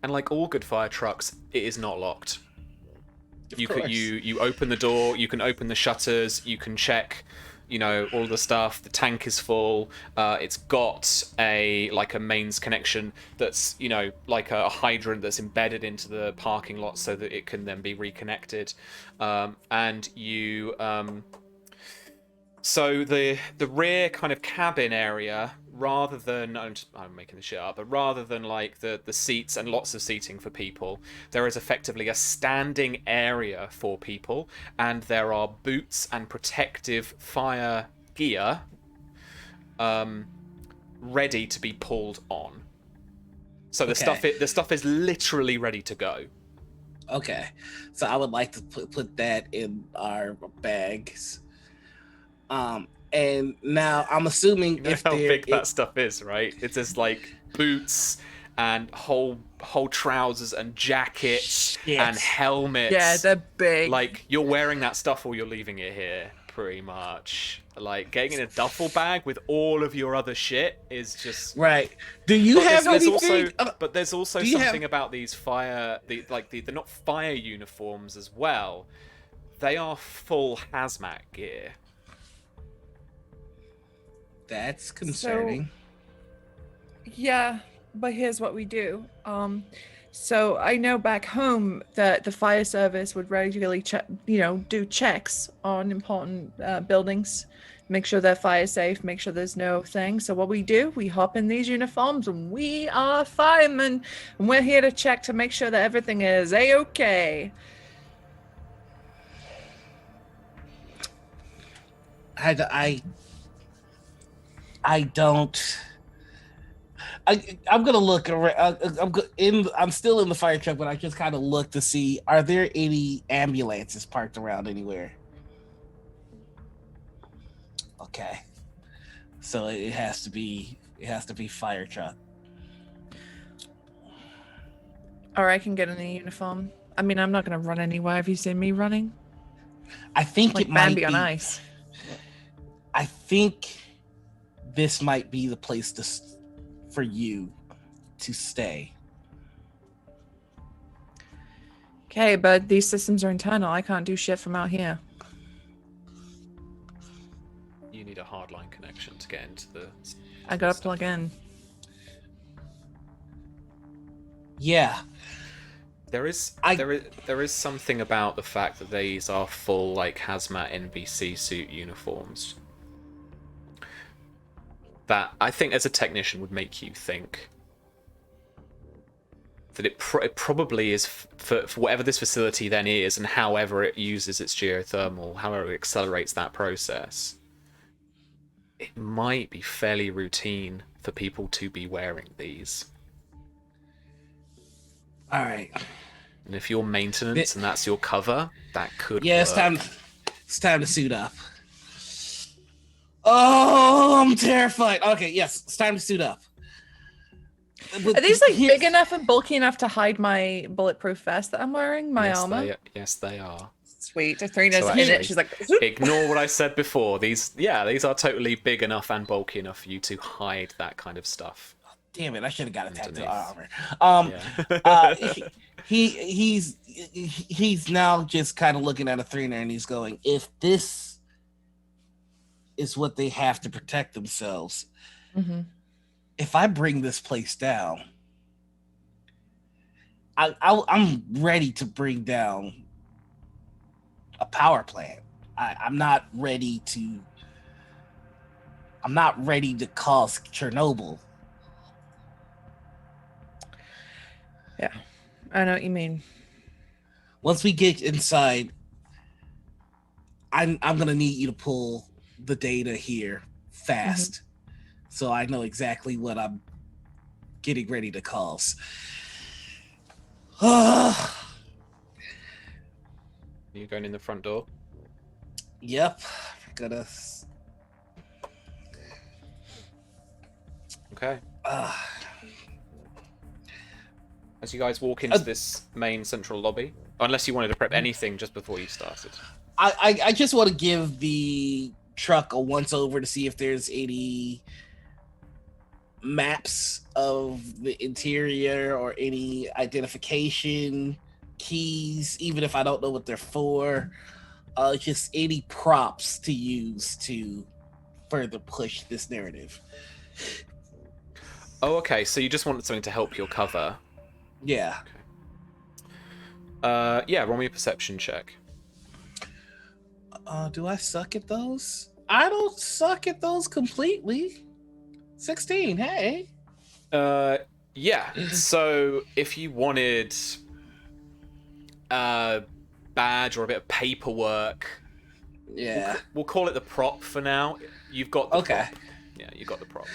And like all good fire trucks, it is not locked. You open the door, you can open the shutters, you can check, all the stuff. The tank is full. It's got a mains connection that's, like a hydrant that's embedded into the parking lot so that it can then be reconnected. And you, so the rear kind of cabin area, rather than, I'm making this shit up, but rather than the seats and lots of seating for people, there is effectively a standing area for people, and there are boots and protective fire gear ready to be pulled on. So the Okay. stuff is literally ready to go. Okay, so I would like to put that in our bags. And now I'm assuming You know if how there big that stuff is, right? It's just like boots and whole trousers and jackets and shit. helmets. Yeah, they're big. Like, you're wearing that stuff or you're leaving it here, pretty much. Like, getting in a duffel bag with all of your other shit is just... Right. Do you But have there's anything? also Do you something have? about these they're not fire uniforms as well. They are full hazmat gear. That's concerning. Yeah, but here's what we do. So I know back home that the fire service would regularly do checks on important buildings, make sure they're fire safe, make sure there's no thing. So what we do, we hop in these uniforms and we are firemen, and we're here to check to make sure that everything is a-okay. I don't. I'm gonna look around. I'm still in the fire truck, but I just kind of look to see, are there any ambulances parked around anywhere? Okay, so it has to be fire truck. Or I can get in a uniform. I mean, I'm not gonna run anywhere. Have you seen me running? I think Like it might Bambi be. on ice. I think this might be the place for you to stay. Okay, but these systems are internal. I can't do shit from out here. You need a hardline connection to get into the... I gotta plug in. Yeah. There is something about the fact that these are full, like, hazmat NBC suit uniforms that I think as a technician would make you think that it probably is for whatever this facility then is, and however it uses its geothermal, however it accelerates that process, it might be fairly routine for people to be wearing these. All right. And if you're maintenance and that's your cover, that could Yeah, work. it's time to suit up. Oh, I'm terrified. Okay, yes, it's time to suit up. But Are these like big enough and bulky enough to hide my bulletproof vest that I'm wearing? My armor? Yes, they are. Sweet. Athena's So in actually, it. She's like, "Zoop." Ignore what I said before. These are totally big enough and bulky enough for you to hide that kind of stuff. Damn it! I should have got a tattoo Underneath. armor. Yeah. He's now just kind of looking at Athena and he's going, if this is what they have to protect themselves, Mhm. if I bring this place down, I'm ready to bring down a power plant. I'm not ready to cause Chernobyl. Yeah, I know what you mean. Once we get inside, I'm gonna need you to pull the data here fast, so I know exactly what I'm getting ready to cause. You going in the front door? Yep, gonna. Okay. Uh, As you guys walk into this main central lobby, unless you wanted to prep anything just before you started. I just want to give the truck a once over to see if there's any maps of the interior or any identification keys, even if I don't know what they're for. Just any props to use to further push this narrative. Oh, okay. So you just wanted something to help your cover. Yeah. Okay. Yeah, roll me a perception check. Do I suck at those? I don't suck at those completely. 16, hey. Yeah. So if you wanted a badge or a bit of paperwork, Yeah. we'll call it the prop for now. You've got the Okay. prop. Yeah, You got the prop.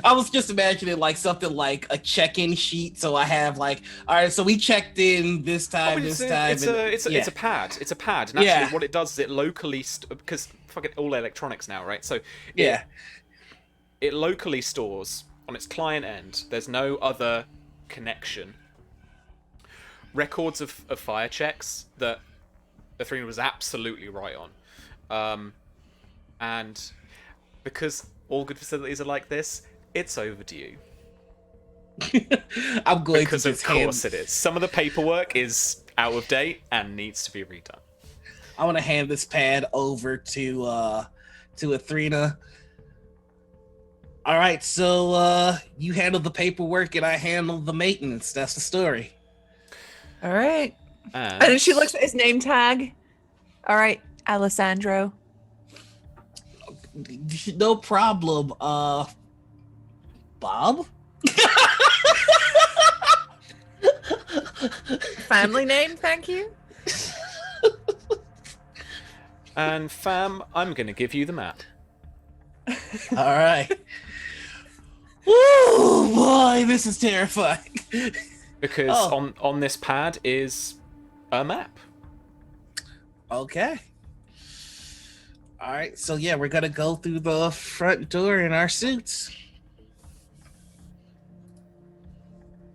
I was just imagining like something like a check-in sheet. So I have like, all right, so we checked in this time, It's this time. a pad. It's a pad, and actually, what it does is it locally because fucking all electronics now, right? So it locally stores on its client end. There's no other connection. Records of fire checks that Athrena was absolutely right on, and because all good facilities are like this, it's overdue. I'm going because to of course it is. Some of the paperwork is out of date and needs to be redone. I want to hand this pad over to Athrena. All right, so you handle the paperwork and I handle the maintenance. That's the story. All right. And then she looks at his name tag. All right, Alessandro. No problem. Bob? Family name, thank you. And fam, I'm going to give you the map. All right. Woo, boy, this is terrifying. Because on this pad is a map. Okay. All right, so yeah, we're gonna go through the front door in our suits.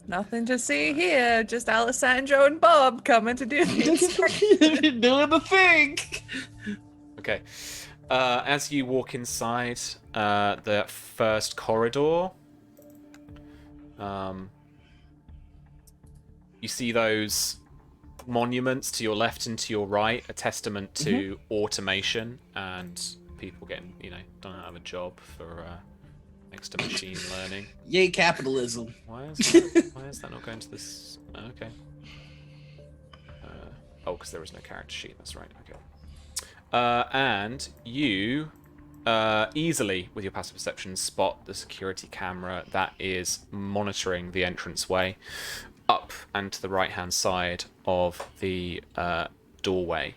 Nothing to see here. Just Alessandro and Bob coming to do this. Doing the thing. Okay. As you walk inside the first corridor, you see those monuments to your left and to your right, a testament to automation and people getting, don't have a job for next to machine learning. Yay, capitalism. Why is that not going to this? Okay. Because there is no character sheet. That's right. Okay. And you easily, with your passive perception, spot the security camera that is monitoring the entranceway up and to the right-hand side of the doorway,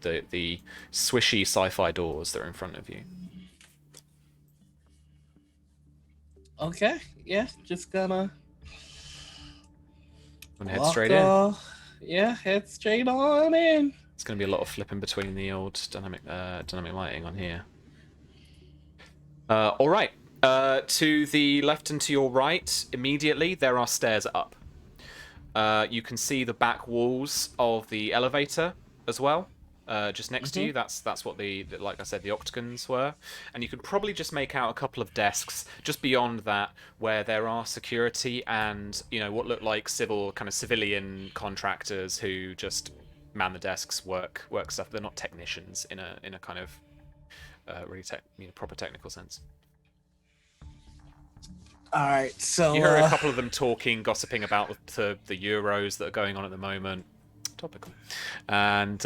the swishy sci-fi doors that are in front of you. Okay, yeah, just gonna Head straight in. Yeah, head straight on in. It's going to be a lot of flipping between the old dynamic lighting on here. All right. To the left and to your right, immediately, there are stairs up. You can see the back walls of the elevator as well, just next to you. That's what like I said, the octagons were. And you can probably just make out a couple of desks just beyond that where there are security and, what look like civilian contractors who just man the desks, work stuff. They're not technicians in a kind of really proper technical sense. All right, so you hear a couple of them talking, gossiping about the Euros that are going on at the moment. Topical. And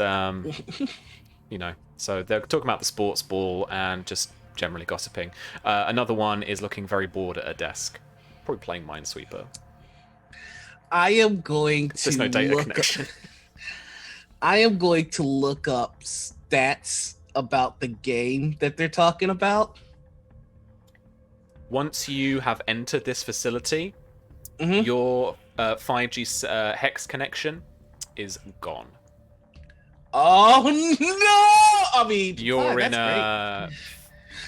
so they're talking about the sports ball and just generally gossiping. Another one is looking very bored at a desk, probably playing Minesweeper. I am going to There's no data connection. I am going to look up stats about the game that they're talking about. Once you have entered this facility, your 5G hex connection is gone. Oh no! I mean, you're in a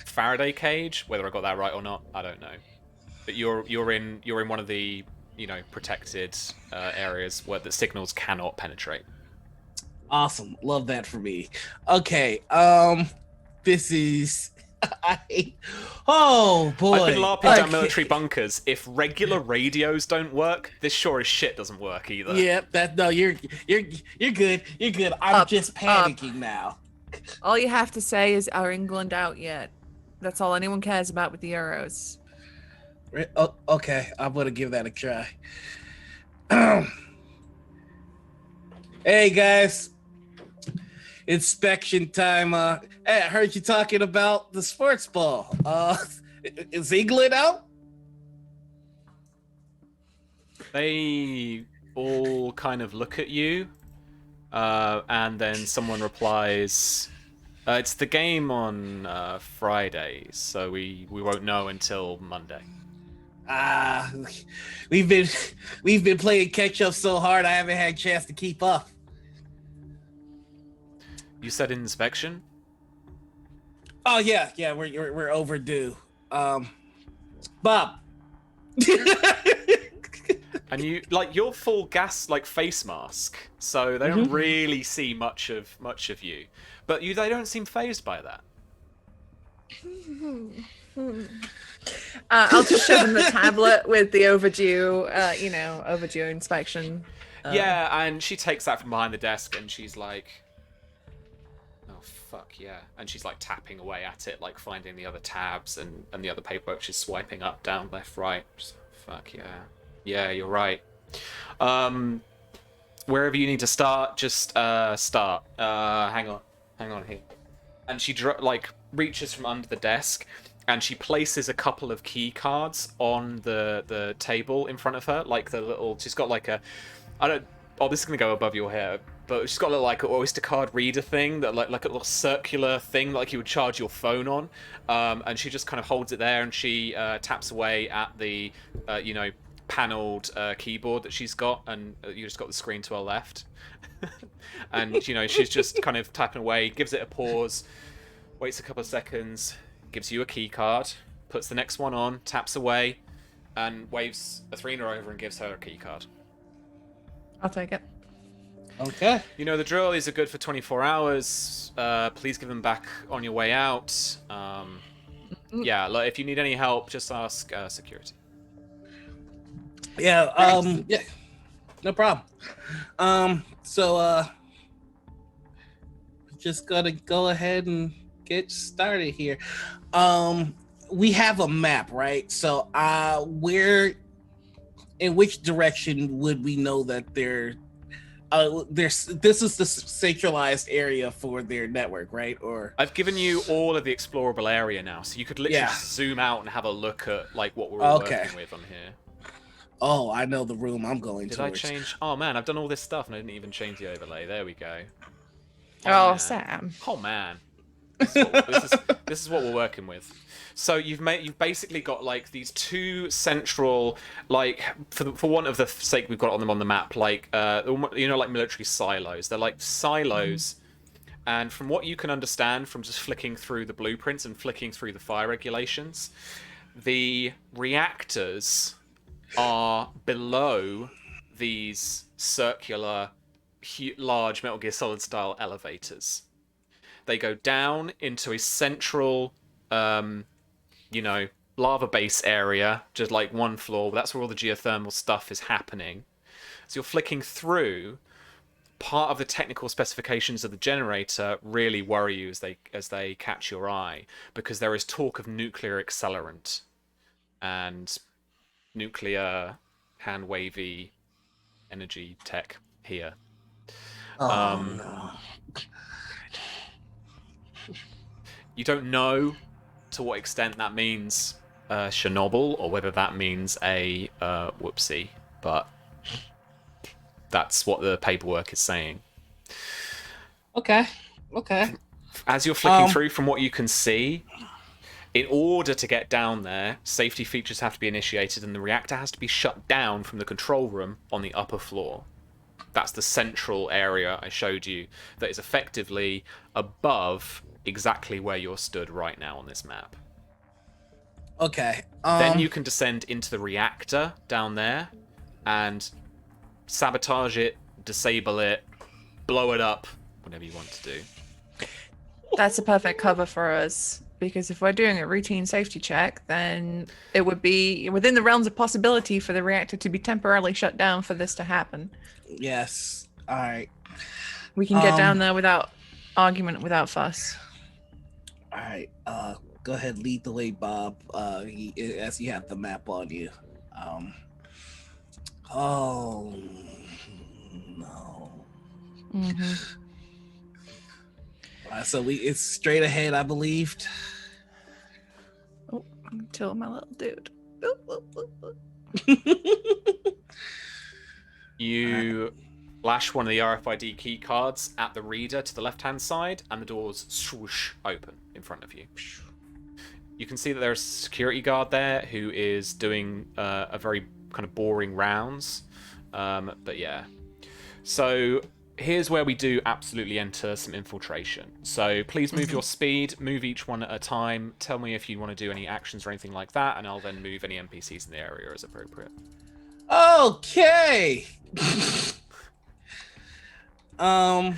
Faraday cage. Whether I got that right or not, I don't know. But you're in one of the protected areas where the signals cannot penetrate. Awesome, love that for me. Okay, this is. Oh boy! I've been LARPing down military bunkers. If regular radios don't work, this sure as shit doesn't work either. Yeah, you're good. You're good. I'm just panicking now. All you have to say is, "Are England out yet?" That's all anyone cares about with the Euros. Oh, okay, I'm gonna give that a try. Hey guys, inspection time. Hey, I heard you talking about the sports ball. Is England out? They all kind of look at you, and then someone replies, It's the game on Friday, so we won't know until Monday. Ah, we've been we've been playing catch up so hard I haven't had a chance to keep up. You said inspection? Oh yeah, we're overdue. Bob. And you like your full gas like face mask, so they don't really see much of you. But they don't seem phased by that. I'll just show them the tablet with the overdue, overdue inspection. Yeah, and she takes that from behind the desk and she's like, oh fuck yeah, and she's like tapping away at it, like finding the other tabs and the other paperwork. She's swiping up, down, left, right. Just, fuck yeah, you're right. Wherever you need to start, just start. Hang on here. And she reaches from under the desk and she places a couple of key cards on the table in front of her, like the little. She's got like a, this is gonna go above your head, but she's got a little, like an Oyster card reader thing that like a little circular thing like you would charge your phone on, and she just kind of holds it there and she taps away at the paneled keyboard that she's got, and you just got the screen to her left. And she's just kind of tapping away, gives it a pause, waits a couple of seconds, gives you a key card, puts the next one on, taps away, and waves Athrena over and gives her a key card. I'll take it. Okay. You know the drill. These are good for 24 hours. Please give them back on your way out. Yeah, like, if you need any help, just ask security. Yeah, yeah. No problem. So just gotta go ahead and get started here. We have a map, right? So where in which direction would we know that there's this is the centralized area for their network, right? Or I've given you all of the explorable area now, so you could literally just zoom out and have a look at like what we're working with on here. Oh, I know the room I'm going to. Did I change? Oh man, I've done all this stuff and I didn't even change the overlay. There we go. Oh, man. Sam. Oh man. This is what we're working with. So you've basically got like these two central, like for want of the sake we've got on them on the map, like like military silos. They're like silos, and from what you can understand from just flicking through the blueprints and flicking through the fire regulations, the reactors are below these circular, large Metal Gear Solid style elevators. They go down into a central, lava base area, just like one floor. That's where all the geothermal stuff is happening. So you're flicking through. Part of the technical specifications of the generator really worry you as they catch your eye, because there is talk of nuclear accelerant and nuclear hand-wavy energy tech here. no. You don't know to what extent that means Chernobyl, or whether that means a whoopsie, but that's what the paperwork is saying. Okay. As you're flicking through, from what you can see, in order to get down there, safety features have to be initiated and the reactor has to be shut down from the control room on the upper floor. That's the central area I showed you that is effectively above exactly where you're stood right now on this map. Okay. Then you can descend into the reactor down there and sabotage it, disable it, blow it up, whatever you want to do. That's a perfect cover for us, because if we're doing a routine safety check, then it would be within the realms of possibility for the reactor to be temporarily shut down for this to happen. Yes. All right. We can get down there without argument, without fuss. All right. Go ahead, lead the way, Bob. As you have the map on you. Oh no. Mm-hmm. So it's straight ahead, I believed. Oh, I'm tilt my little dude. You flash one of the RFID key cards at the reader to the left-hand side, and the doors swoosh open in front of you. You can see that there's a security guard there who is doing a very kind of boring rounds. But yeah. So here's where we do absolutely enter some infiltration. So please move your speed, move each one at a time. Tell me if you want to do any actions or anything like that, and I'll then move any NPCs in the area as appropriate. Okay. I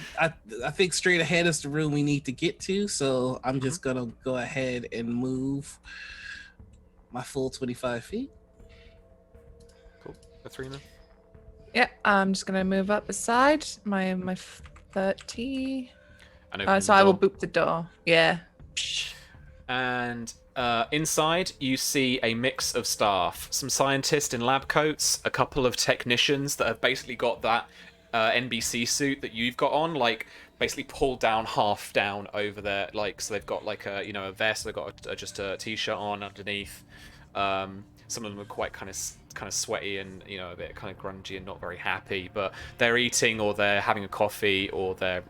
think straight ahead is the room we need to get to, so I'm just gonna go ahead and move my full 25 feet. Cool. Katharina? Yeah, I'm just gonna move up the side. My 30. And so I will boop the door. Yeah. And inside, you see a mix of staff. Some scientists in lab coats, a couple of technicians that have basically got that NBC suit that you've got on, like basically pulled down half down over there, like, so they've got like a, a vest, they've got just a t-shirt on underneath. Some of them are quite kind of sweaty and a bit kind of grungy and not very happy, but they're eating or they're having a coffee or they're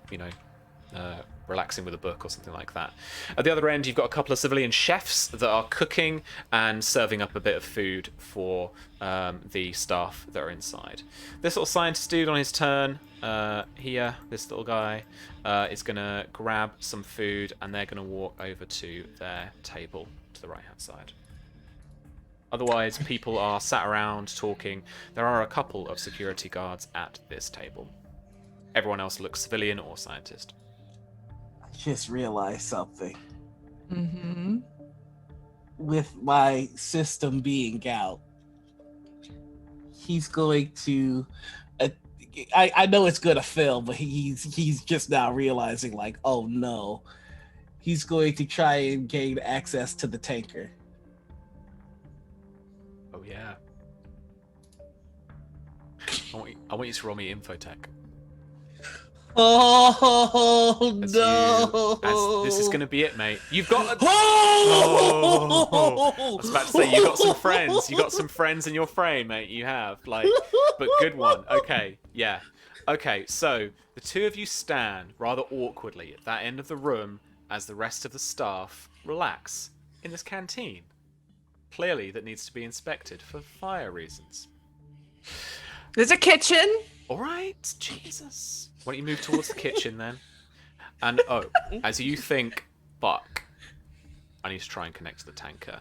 relaxing with a book or something like that. At the other end, you've got a couple of civilian chefs that are cooking and serving up a bit of food for the staff that are inside. This little scientist dude on his turn here, this little guy, is going to grab some food and they're going to walk over to their table to the right-hand side. Otherwise, people are sat around talking. There are a couple of security guards at this table. Everyone else looks civilian or scientist. Just realized something. Mm-hmm. With my system being out, he's going to. I know it's gonna fail, but he's just now realizing, like, oh no, he's going to try and gain access to the tanker. Oh yeah. I want you to roll me infotech. Oh As no! This is going to be it, mate. You've got. Oh! I was about to say you got some friends. You got some friends in your frame, mate. You have, but good one. Okay, yeah. Okay, so the two of you stand rather awkwardly at that end of the room as the rest of the staff relax in this canteen. Clearly, that needs to be inspected for fire reasons. There's a kitchen. All right, Jesus. Why don't you move towards the kitchen then? And as you think, fuck, I need to try and connect to the tanker.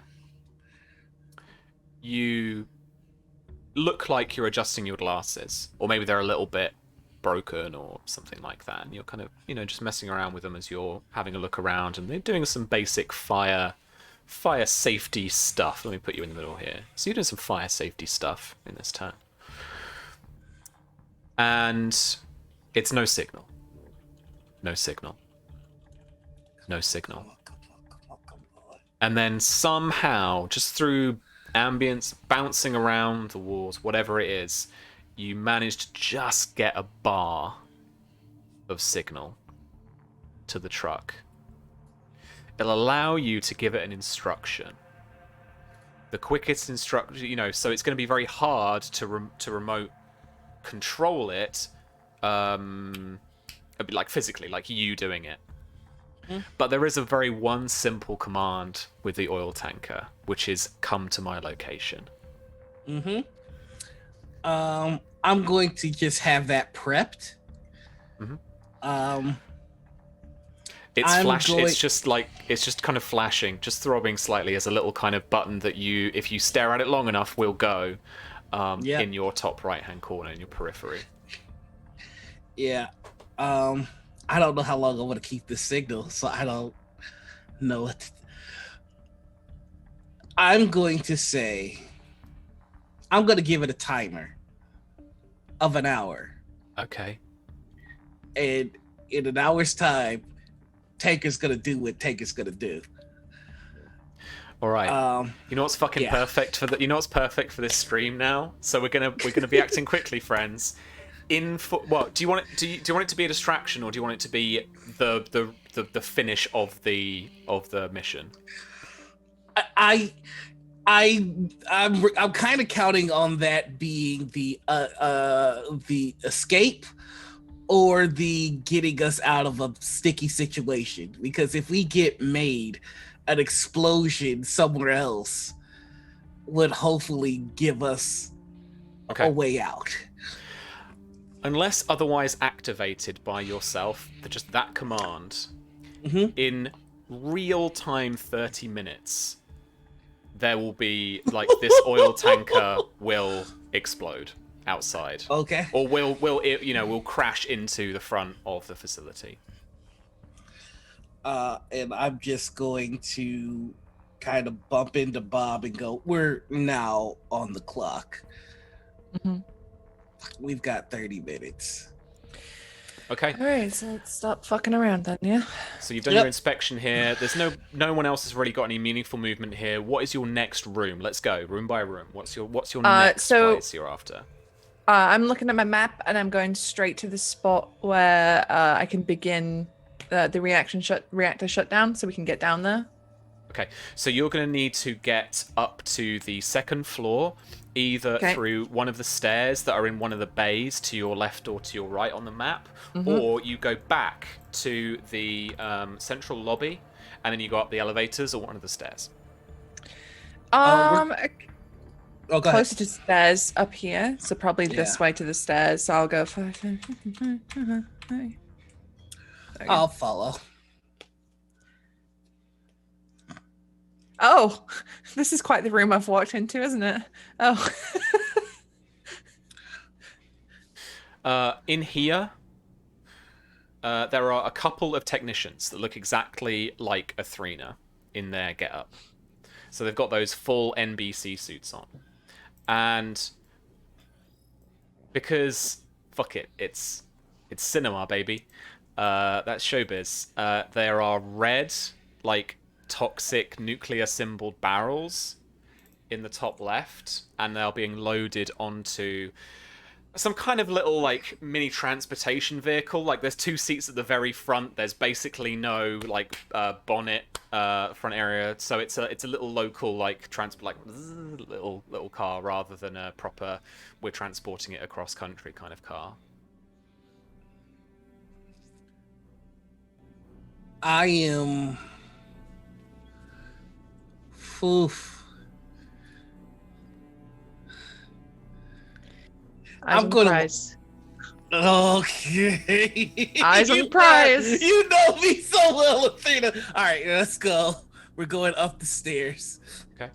You look like you're adjusting your glasses, or maybe they're a little bit broken or something like that. And you're kind of, just messing around with them as you're having a look around, and they're doing some basic fire safety stuff. Let me put you in the middle here. So you're doing some fire safety stuff in this turn. And it's no signal. No signal. No signal. And then somehow, just through ambience, bouncing around the walls, whatever it is, you manage to just get a bar of signal to the truck. It'll allow you to give it an instruction. The quickest instruction, so it's going to be very hard to remote control it, like physically, like you doing it. But there is a very one simple command with the oil tanker, which is come to my location. I'm going to just have that prepped. It's flashing. It's just kind of flashing, just throbbing slightly as a little kind of button that if you stare at it long enough, will go in your top right-hand corner in your periphery. Yeah. I don't know how long I want to keep this signal, so I don't know what. I'm going to say, I'm going to give it a timer of an hour. Okay. And in an hour's time, Tanker's going to do what Tanker's going to do. All right. You know what's fucking perfect for You know what's perfect for this stream now? So we're gonna be acting quickly, friends. Do you want it to be a distraction, or do you want it to be the finish of the mission? I'm kind of counting on that being the escape or the getting us out of a sticky situation, because if we get made, an explosion somewhere else would hopefully give us a way out. Unless otherwise activated by yourself, just that command, in real time 30 minutes, there will be, like, this oil tanker will explode outside. Okay. Or will crash into the front of the facility. And I'm just going to kind of bump into Bob and go, we're now on the clock. We've got 30 minutes. Okay. All right, so let's stop fucking around then, yeah? So you've done your inspection here. There's no one else has really got any meaningful movement here. What is your next room? Let's go room by room. What's your next place you're after? I'm looking at my map and I'm going straight to the spot where I can begin the reactor shutdown, so we can get down there. Okay, so you're going to need to get up to the second floor, either through one of the stairs that are in one of the bays to your left or to your right on the map, or you go back to the central lobby, and then you go up the elevators or one of the stairs. Closer to stairs up here, so probably this way to the stairs. So I'll go 5. I'll follow. Oh, this is quite the room I've walked into, isn't it? Oh. In here, there are a couple of technicians that look exactly like Athrena in their getup. So they've got those full NBC suits on. And because, fuck it, it's cinema, baby. That's showbiz. There are red, like, toxic nuclear symboled barrels in the top left, and they're being loaded onto some kind of little, like, mini transportation vehicle. Like, there's 2 seats at the very front. There's basically no, like, bonnet front area, so it's a little local, like, little car rather than a proper we're transporting it across country kind of car. I am. Oof. I'm gonna. Prize. Okay. Eyes on the prize. You know me so well, Athena. All right, let's go. We're going up the stairs. Okay.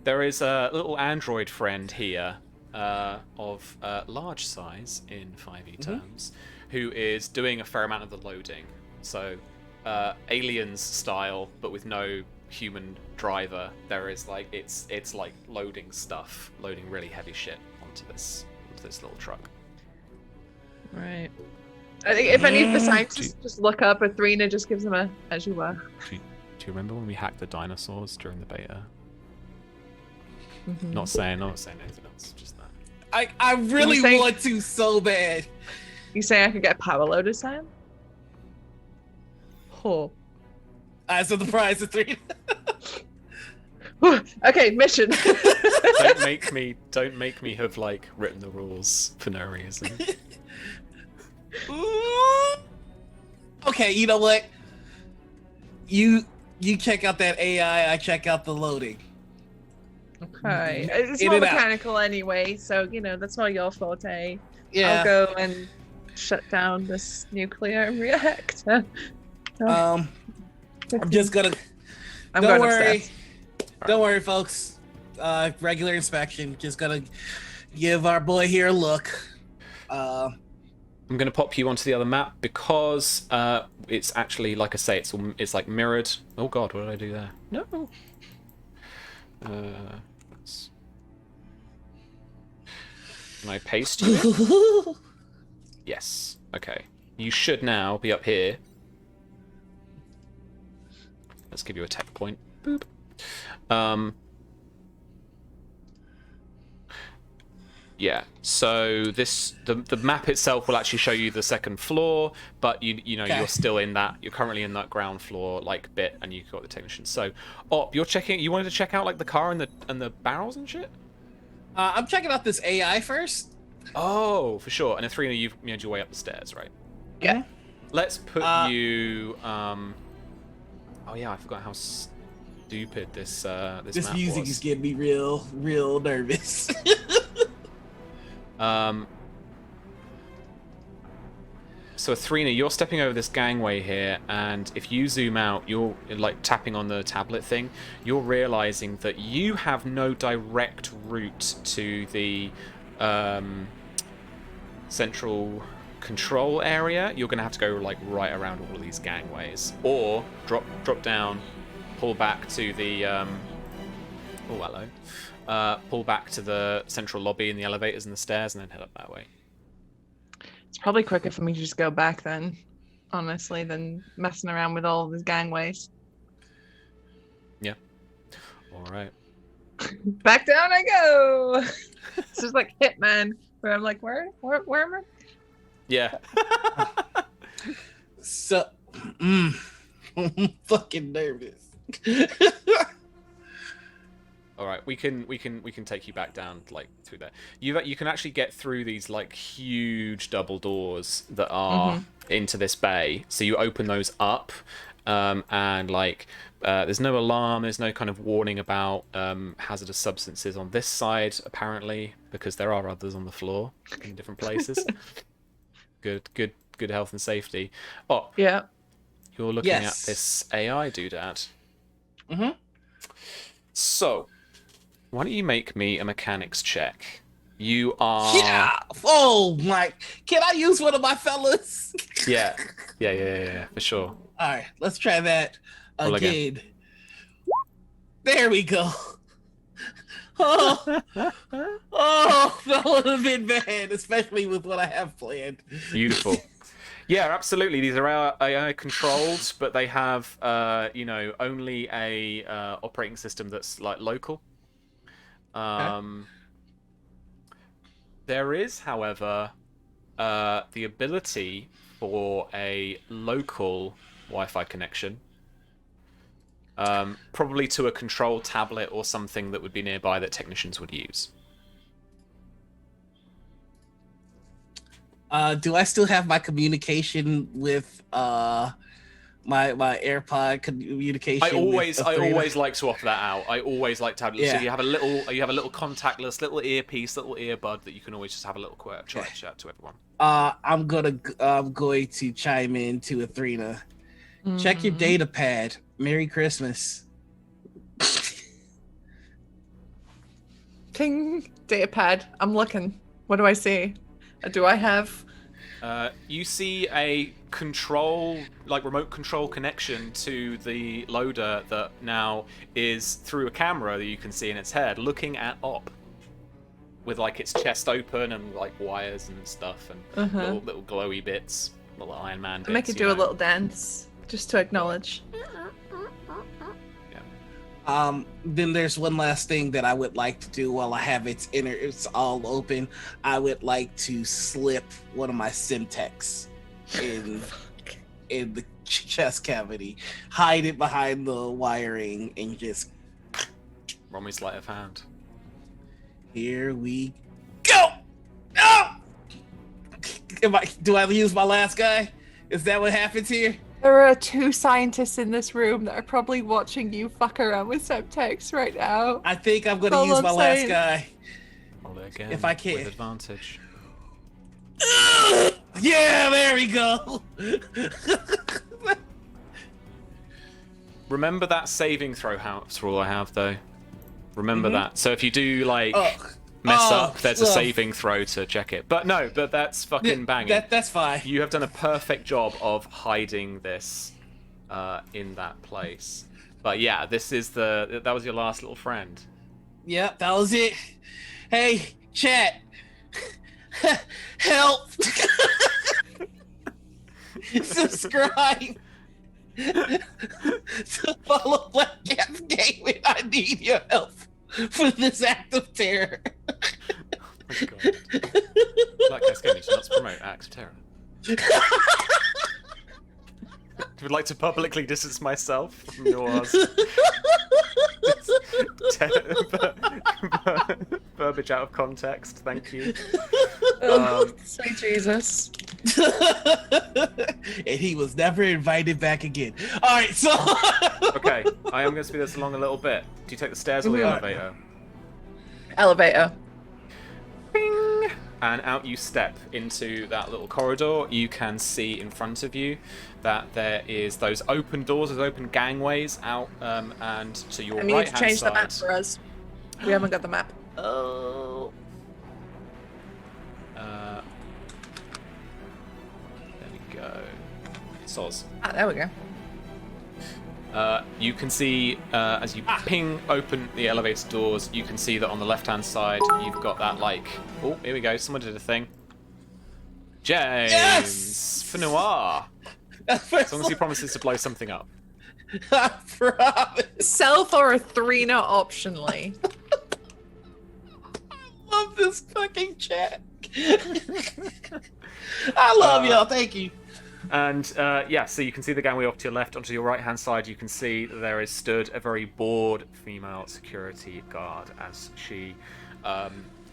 There is a little android friend here of large size in 5e terms, who is doing a fair amount of the loading. So, Aliens style, but with no human driver. There is, like, it's like loading really heavy shit onto this little truck. Right. I think if any of the scientists just look up, Athrena just gives them a as you were. Do you remember when we hacked the dinosaurs during the beta? Not saying anything else, just that. I really want to so bad. You saying I could get power loader, Sam? Oh. Eyes on the prize, Athena. Okay, mission. Don't make me have, like, written the rules for no reason. Okay, you know what? You check out that AI, I check out the loading. Okay. It's more mechanical anyway, so, that's not your forte. Yeah. I'll go and shut down this nuclear reactor. I'm just gonna... Don't worry. Don't worry, folks. Regular inspection. Just gonna give our boy here a look. I'm going to pop you onto the other map because it's actually, like I say, it's like mirrored. Oh god, what did I do there? No. Can I paste you? Yes. Okay. You should now be up here. Let's give you a tech point. Boop. Yeah. So the map itself will actually show you the second floor, but you know Okay. you're still in that. You're currently in that ground floor like bit, and you've got the technician. So, you're checking. You wanted to check out like the car and the barrels and shit. I'm checking out this AI first. Oh, for sure. And Athrena, you've made your way up the stairs, right? Yeah. Let's put you. Oh yeah, I forgot how stupid this This map music was. is getting me real nervous. So Athrena, you're stepping over this gangway here, and if you zoom out, you're like tapping on the tablet thing. You're realizing that you have no direct route to the central control area. You're going to have to go like right around all of these gangways, or drop down, pull back to the pull back to the central lobby and the elevators and the stairs, and then head up that way. It's probably quicker for me to just go back then, honestly, than messing around with all these gangways. Yeah. All right. Back down I go. It's just like Hitman, where I'm like, where am I? Yeah. So, I'm fucking nervous. All right, we can take you back down like through there. You can actually get through these like huge double doors that are into this bay. So you open those up, and like there's no alarm, there's no kind of warning about hazardous substances on this side apparently, because there are others on the floor in different places. Good health and safety. Oh Yeah. you're looking Yes. at this AI doodad. Mm-hmm. So, why don't you make me a mechanics check? You are... Yeah. Oh my! Can I use one of my fellas? Yeah, for sure. All right, let's try that Roll again. There we go. Oh, that would have been bad, especially with what I have planned. Beautiful. Yeah, absolutely. These are AI controlled, but they have, only a operating system that's like local. There is, however, the ability for a local Wi-Fi connection, probably to a control tablet or something that would be nearby that technicians would use. Do I still have my communication with my AirPod communication? I always Athrena? like to offer that out. I always like to have. Yeah. So you have a little contactless, little earpiece, little earbud that you can always just have a little quick chat to everyone. I'm going to chime in to Athrena. Check your data pad. Merry Christmas. Ting, data pad. I'm looking. What do I see? Do I have? You see a remote control connection to the loader that now is through a camera that you can see in its head, looking at Op, with like its chest open and like wires and stuff and little glowy bits, little Iron Man bits. I make it do a little dance just to acknowledge. Then there's one last thing that I would like to do while I have it's all open. I would like to slip one of my Simtex in the chest cavity, hide it behind the wiring, and just Romy sleight of hand. here we go. No! Do I use my last guy? Is that what happens here? There are 2 scientists in this room that are probably watching you fuck around with subtext right now. I think I'm gonna All use I'm my last saying. guy. Roll it again If I can. with advantage. Yeah, there we go. Remember that saving throw rule I have though. Remember that. So if you do like mess up, there's a saving throw to check it. But no, that's fucking banging. That's fine. You have done a perfect job of hiding this in that place. But yeah, that was your last little friend. Yep, that was it. Hey, chat. Help. Subscribe. To follow Black Cat's Gaming. I need your help for this act of terror. Oh my God. to publicly distance myself from Noir's verbiage out of context. Thank you. Sweet Jesus. And he was never invited back again. All right, so Okay, I am going to speed this along a little bit. Do you take the stairs or the elevator? Elevator. Bing! And out you step into that little corridor. You can see in front of you that there is those open doors, those open gangways out, and to your We need right to hand change side. the map for us. We haven't got the map. oh, There we go. Soz. Ah, there we go. You can see as you ping open the elevator doors, you can see that on the left-hand side you've got that like. Oh, here we go. Someone did a thing. James for Noir. As long as he promises to blow something up. I promise. Self or a 3-0 optionally. I love this fucking chat. I love y'all. Thank you. And yeah, so you can see the gangway off to your left. Onto your right-hand side, you can see that there is stood a very bored female security guard as she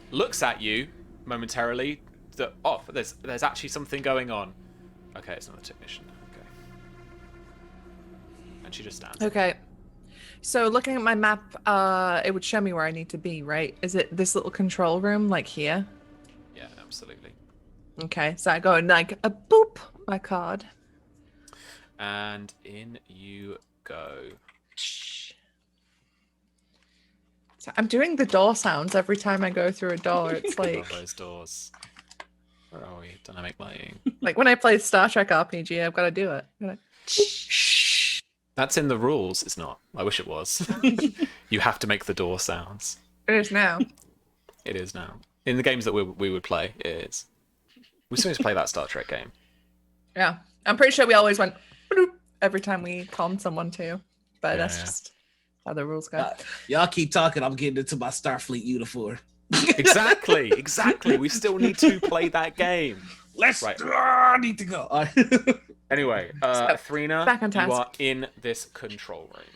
looks at you momentarily. There's actually something going on. Okay, it's not a technician. Okay, and she just stands. Okay. So looking at my map, it would show me where I need to be, right? Is it this little control room, like here? Yeah, absolutely. Okay, so I go and like a boop my card. And in you go. So I'm doing the door sounds every time I go through a door. It's Love like those doors. Where are we? Dynamic lighting. like when I play Star Trek RPG, I've got to do it. That's in the rules. It's not. I wish it was. You have to make the door sounds. It is now. It is now. In the games that we would play, it is. We still need to play that Star Trek game. Yeah, I'm pretty sure we always went bloop every time we calmed someone too, but that's Yeah. just how the rules go. Y'all keep talking. I'm getting into my Starfleet uniform. Exactly. We still need to play that game. Right. I need to go. All right. Anyway, Thrina, back on you task. are in this control room.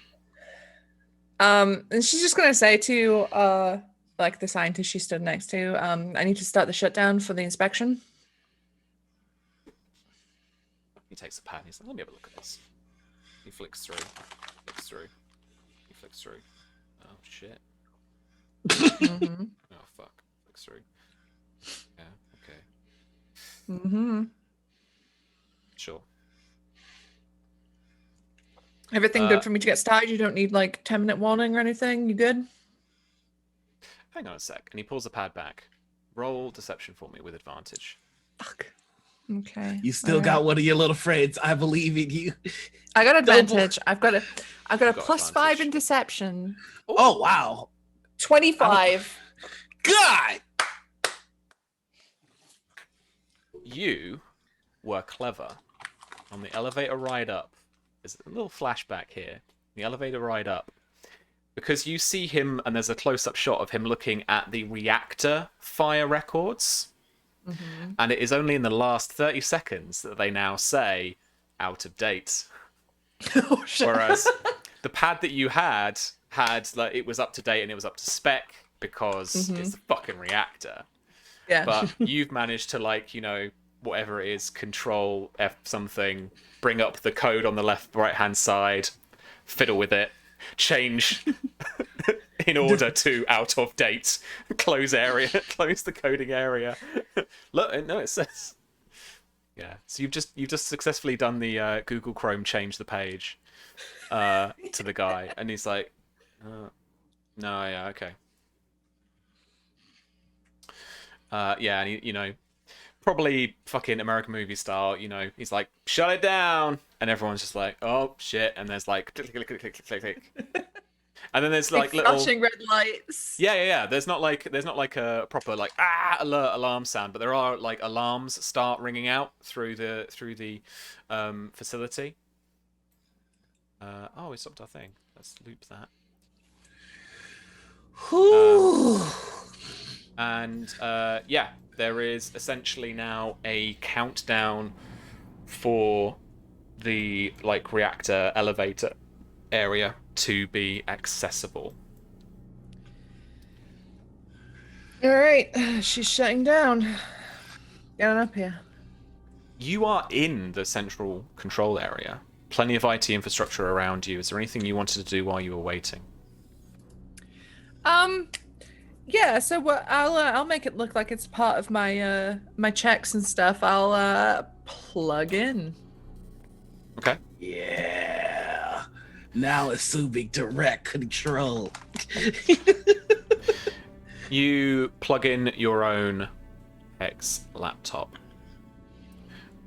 And she's just gonna say to like the scientist she stood next to, I need to start the shutdown for the inspection. He takes a pad and he's like, let me have a look at this. He flicks through. He flicks through. Oh, shit. Mm-hmm. Oh, fuck. Flicks through. Yeah, okay. Mm-hmm. Sure. Everything good for me to get started? You don't need like 10-minute warning or anything? You good? Hang on a sec. And he pulls the pad back. Roll deception for me with advantage. Fuck. Okay. You still got one of your little friends. I believe in you. I got advantage. I've got a got plus advantage. 5 in deception. Oh, wow. 25. God. You were clever. On the elevator ride up, there's a little flashback here. The elevator ride up. Because you see him, and there's a close-up shot of him looking at the reactor fire records. Mm-hmm. And it is only in the last 30 seconds that they now say, out of date. Oh, shit. Whereas the pad that you had like it was up to date and it was up to spec because it's a fucking reactor. Yeah. But you've managed to, like, you know, whatever it is, control F something, bring up the code on the right hand side, fiddle with it, change in order to out of date, close the coding area. Look, no, it says. Yeah, so you've just successfully done the Google Chrome change the page to the guy, and he's like, no, yeah, okay. Yeah, and he, you know, probably fucking American movie style, you know, he's like, shut it down, and everyone's just like, oh shit, and there's like click click click click click click, and then there's like little flashing red lights. yeah. There's not like a proper like alert alarm sound, but there are like alarms start ringing out through the facility. Oh, we stopped our thing. Let's loop that. And yeah, there is essentially now a countdown for the like reactor elevator area to be accessible. All right, she's shutting down. Getting up here. You are in the central control area. Plenty of IT infrastructure around you. Is there anything you wanted to do while you were waiting? Yeah. So what? I'll make it look like it's part of my my checks and stuff. I'll plug in. Okay. Yeah. Now assuming direct control. You plug in your own Hex laptop.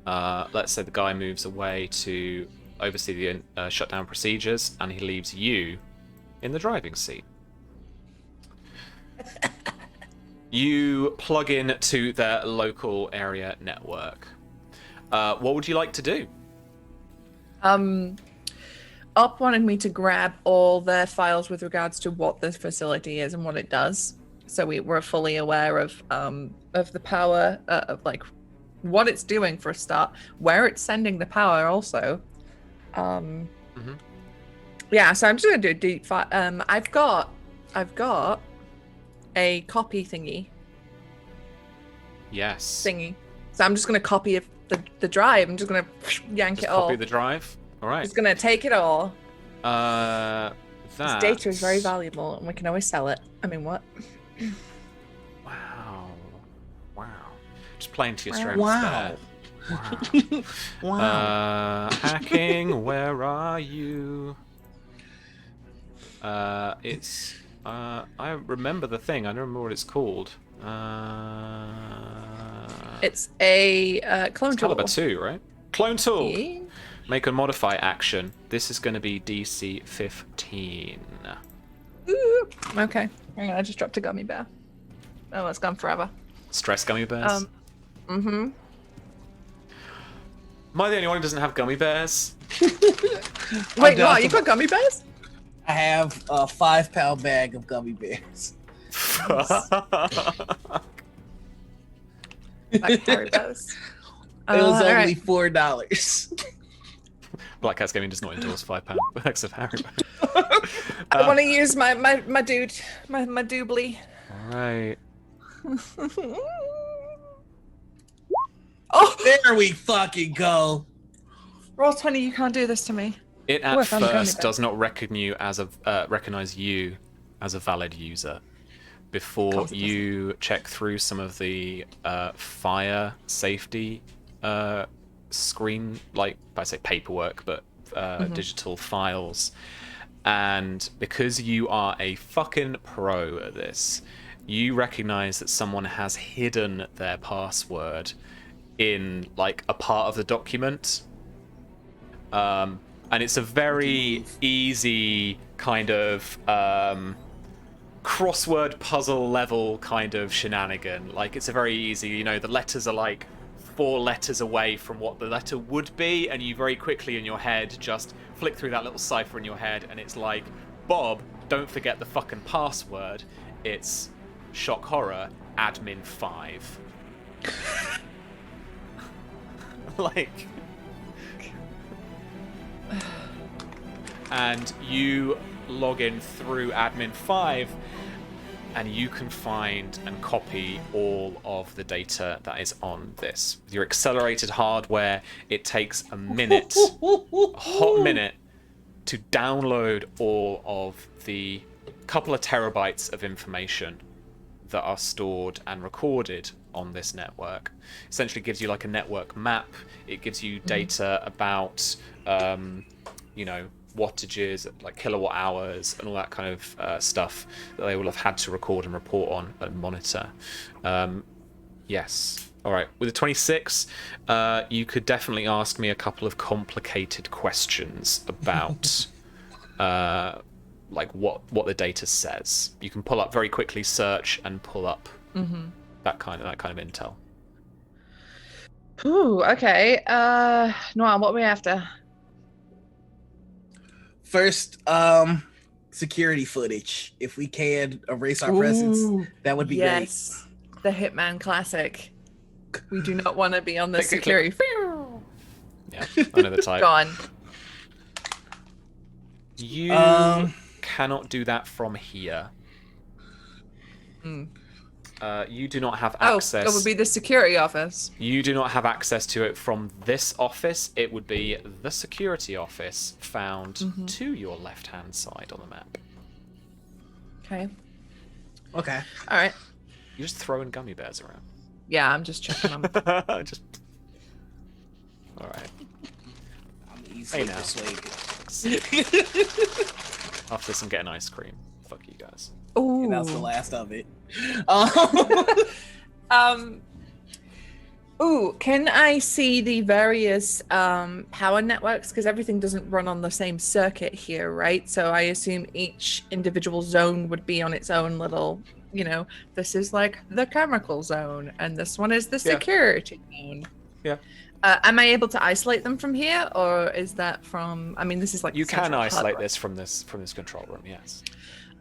Let's say the guy moves away to oversee the shutdown procedures, and he leaves you in the driving seat. You plug in to their local area network. What would you like to do? Op wanted me to grab all their files with regards to what this facility is and what it does, so we were fully aware of the power, of like what it's doing for a start, where it's sending the power also. Yeah, so I'm just gonna do a deep file. I've got a copy thingy. Yes. Thingy. So I'm just gonna copy the drive. I'm just gonna yank Just it all. copy the drive. All right. Just gonna take it all. That This data is very valuable, and we can always sell it. I mean, what? Wow. Just playing to your strengths Wow. there. Wow. Wow. Hacking, where are you? It's I remember the thing. I don't remember what it's called. It's a clone tool. Caliber 2, right? Clone tool. Yeah. Make and modify action. This is going to be DC 15. Ooh. Okay. Hang on, I just dropped a gummy bear. Oh, it's gone forever. Stress gummy bears. Mm-hmm. Am I the only one who doesn't have gummy bears? Wait, what? You got gummy bears? I have a 5-pound bag of gummy bears. Like Haribo's. It was only alright. $4. Black Cat's Gaming does not endorse £5 bags of Haribo. I want to use my doobly. All right. Oh, There we fucking go. Roll 20, you can't do this to me. It at Work on the gummy first bear. does not recognize you as a valid user before Course it you check through some of the fire safety screen, like I say paperwork, but digital files. And because you are a fucking pro at this, you recognize that someone has hidden their password in like a part of the document. And it's a very easy kind of crossword puzzle level kind of shenanigan. Like, it's a very easy, you know, the letters are like 4 letters away from what the letter would be, and you very quickly in your head just flick through that little cipher in your head, and it's like, Bob, don't forget the fucking password. It's shock horror admin 5. Like, and you log in through admin 5, and you can find and copy all of the data that is on this. With your accelerated hardware, it takes a minute, a hot minute, to download all of the couple of terabytes of information that are stored and recorded on this network. Essentially gives you like a network map. It gives you data about, you know, wattages, like kilowatt hours, and all that kind of stuff that they will have had to record and report on and monitor. Yes. All right. With the 26, you could definitely ask me a couple of complicated questions about like what the data says. You can pull up very quickly, search and pull up that kind of intel. Ooh, okay. Noel, what are we after? First, security footage. If we can erase our presence, that would be yes. The Hitman classic. We do not want to be on the security. Yeah, I know the type. Gone. You cannot do that from here. Hmm. You do not have Oh, access. it would be the security office. You do not have access to it from this office. It would be the security office found to your left-hand side on the map. Okay. Okay. All right. You're just throwing gummy bears around. Yeah, I'm just checking on. Just. All right. I'm easily now. persuaded. After this, I'm getting ice cream. Fuck you guys. Ooh. And that was the last of it. Ooh, can I see the various power networks? Because everything doesn't run on the same circuit here, right? So I assume each individual zone would be on its own little, this is like the chemical zone, and this one is the security zone. Yeah. Am I able to isolate them from here, or is that from? I mean, this is like You can central hub, isolate right? this from this control room. Yes.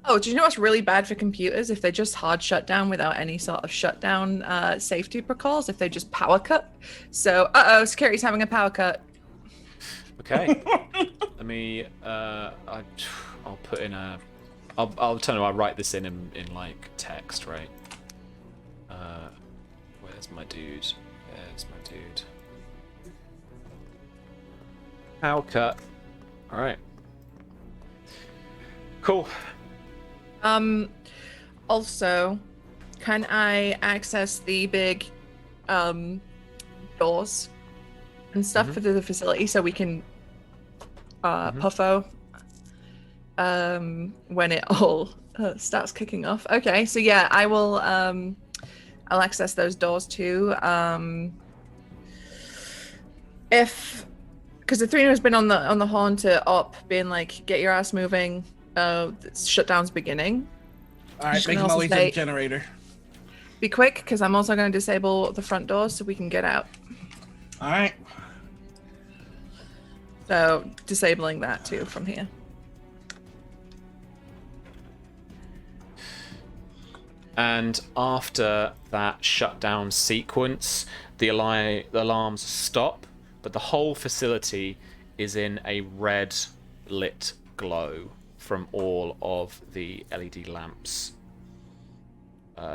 Oh, do you know what's really bad for computers? If they just hard shut down without any sort of shutdown safety protocols, if they just power cut. So, security's having a power cut. Okay. Let me. I'll put in a. I'll tell you. I'll write this in like text, right? Where's my dude? There's my dude. Power cut. All right. Cool. Also, can I access the big doors and stuff for the facility so we can puffo when it all starts kicking off? Okay, so yeah, I will I'll access those doors too. Because the Thrino has been on the horn to Op, being like, get your ass moving. Shutdown's beginning. All right, Just making gonna my way also to the say- generator. Be quick, because I'm also going to disable the front doors so we can get out. All right. So disabling that too from here. And after that shutdown sequence, the alarms stop, but the whole facility is in a red lit glow from all of the LED lamps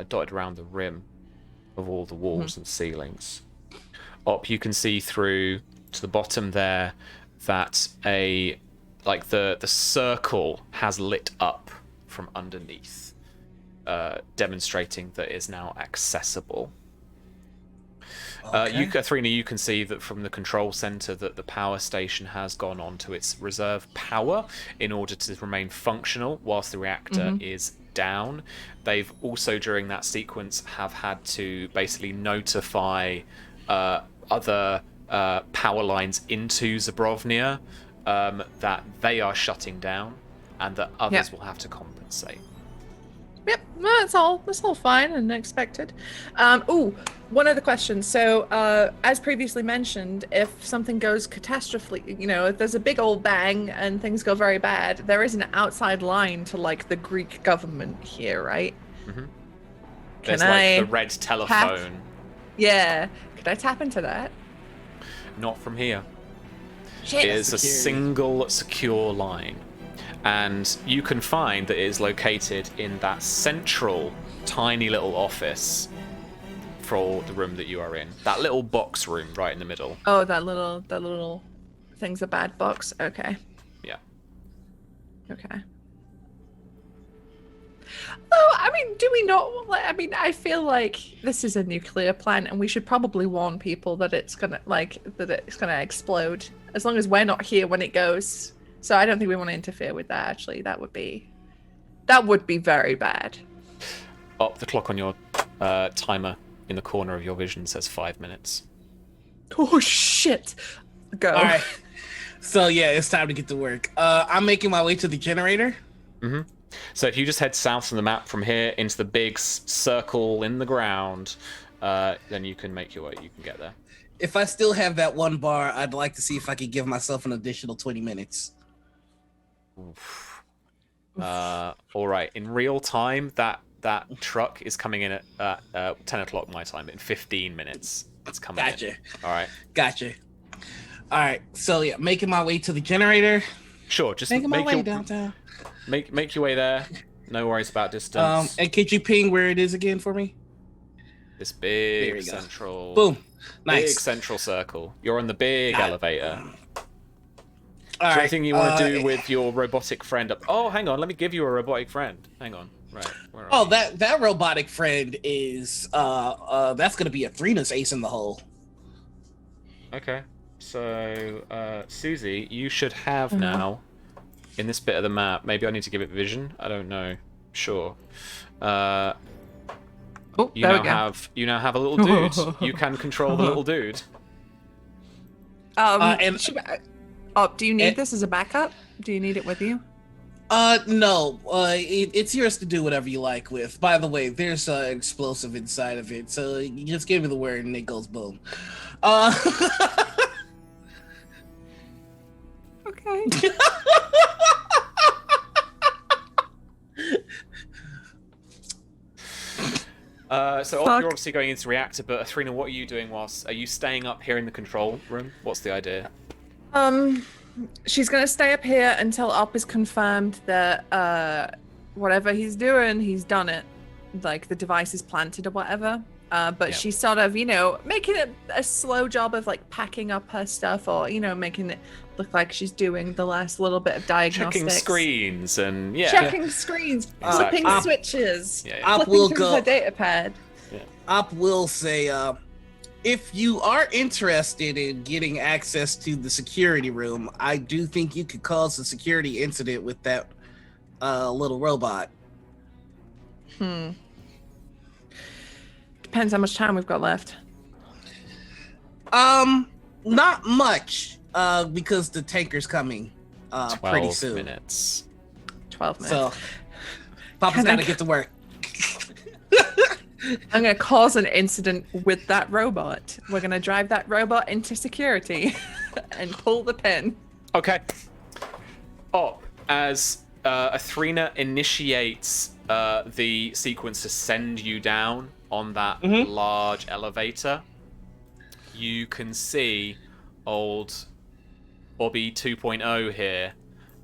dotted around the rim of all the walls and ceilings. Up, you can see through to the bottom there that the circle has lit up from underneath, demonstrating that it is now accessible. Okay. Katharina, you can see that from the control center that the power station has gone on to its reserve power in order to remain functional whilst the reactor is down. They've also, during that sequence, have had to basically notify other power lines into Zabrovnia that they are shutting down and that others will have to compensate. Yep, no, it's all fine and expected. One other question. So, as previously mentioned, if something goes catastrophe, if there's a big old bang and things go very bad, there is an outside line to like the Greek government here, right? Mm-hmm. Can There's I like the red telephone. Yeah. Could I tap into that? Not from here. Shit. It is a single secure line. And you can find that it is located in that central, tiny little office for the room that you are in. That little box room right in the middle. Oh, that little thing's a bad box. Okay. Yeah. Okay. Oh, I mean, do we not? I mean, I feel like this is a nuclear plant, and we should probably warn people that it's gonna explode. As long as we're not here when it goes. So I don't think we want to interfere with that. Actually, that would be very bad. Oh, the clock on your timer in the corner of your vision says 5 minutes. Oh shit! Go. All right. So yeah, it's time to get to work. I'm making my way to the generator. Mm-hmm. So if you just head south on the map from here into the big circle in the ground, then you can make your way. You can get there. If I still have that one bar, I'd like to see if I could give myself an additional 20 minutes. All right. In real time, that truck is coming in at 10 o'clock my time. In 15 minutes, it's coming in. Gotcha. All right. Gotcha. All right, so yeah, making my way to the generator. Sure, just Making my make way your downtown. make your way there. No worries about distance. And could you ping where it is again for me? This There big we go. central, Boom. big Nice. central circle. You're on the big Got it. elevator. All Is there right. anything you want to do with your robotic friend up? Oh, hang on. Let me give you a robotic friend. Hang on. Right. Where are Oh, you? that robotic friend is that's gonna be a Threena's ace in the hole. Okay. So, Susie, you should have Uh-huh. now in this bit of the map. Maybe I need to give it vision. I don't know. Sure. Oh, You there now we go. have a little dude. You can control the little dude. And- do you need and- this as a backup? Do you need it with you? No. It's yours to do whatever you like with. By the way, there's explosive inside of it, so you just give me the word and it goes boom. Okay. So Fuck. you're obviously going into reactor, but Athrena, what are you doing whilst? Are you staying up here in the control room? What's the idea? She's gonna stay up here until Op is confirmed that whatever he's doing, he's done it. Like the device is planted or whatever. But Yeah. she's sort of, making it a slow job of like packing up her stuff, or making it look like she's doing the last little bit of diagnostics. Checking screens and yeah. Checking screens, Exactly. flipping switches, Yeah, Op flipping will through go. her data pad. Op will say, if you are interested in getting access to the security room, I do think you could cause a security incident with that little robot. Depends how much time we've got left. Not much, because the tanker's coming pretty 12 soon. minutes. 12 minutes. So Papa's Can I- gotta get to work. I'm going to cause an incident with that robot. We're going to drive that robot into security and pull the pin. Okay. As Athrena initiates the sequence to send you down on that large elevator, you can see old Bobby 2.0 here,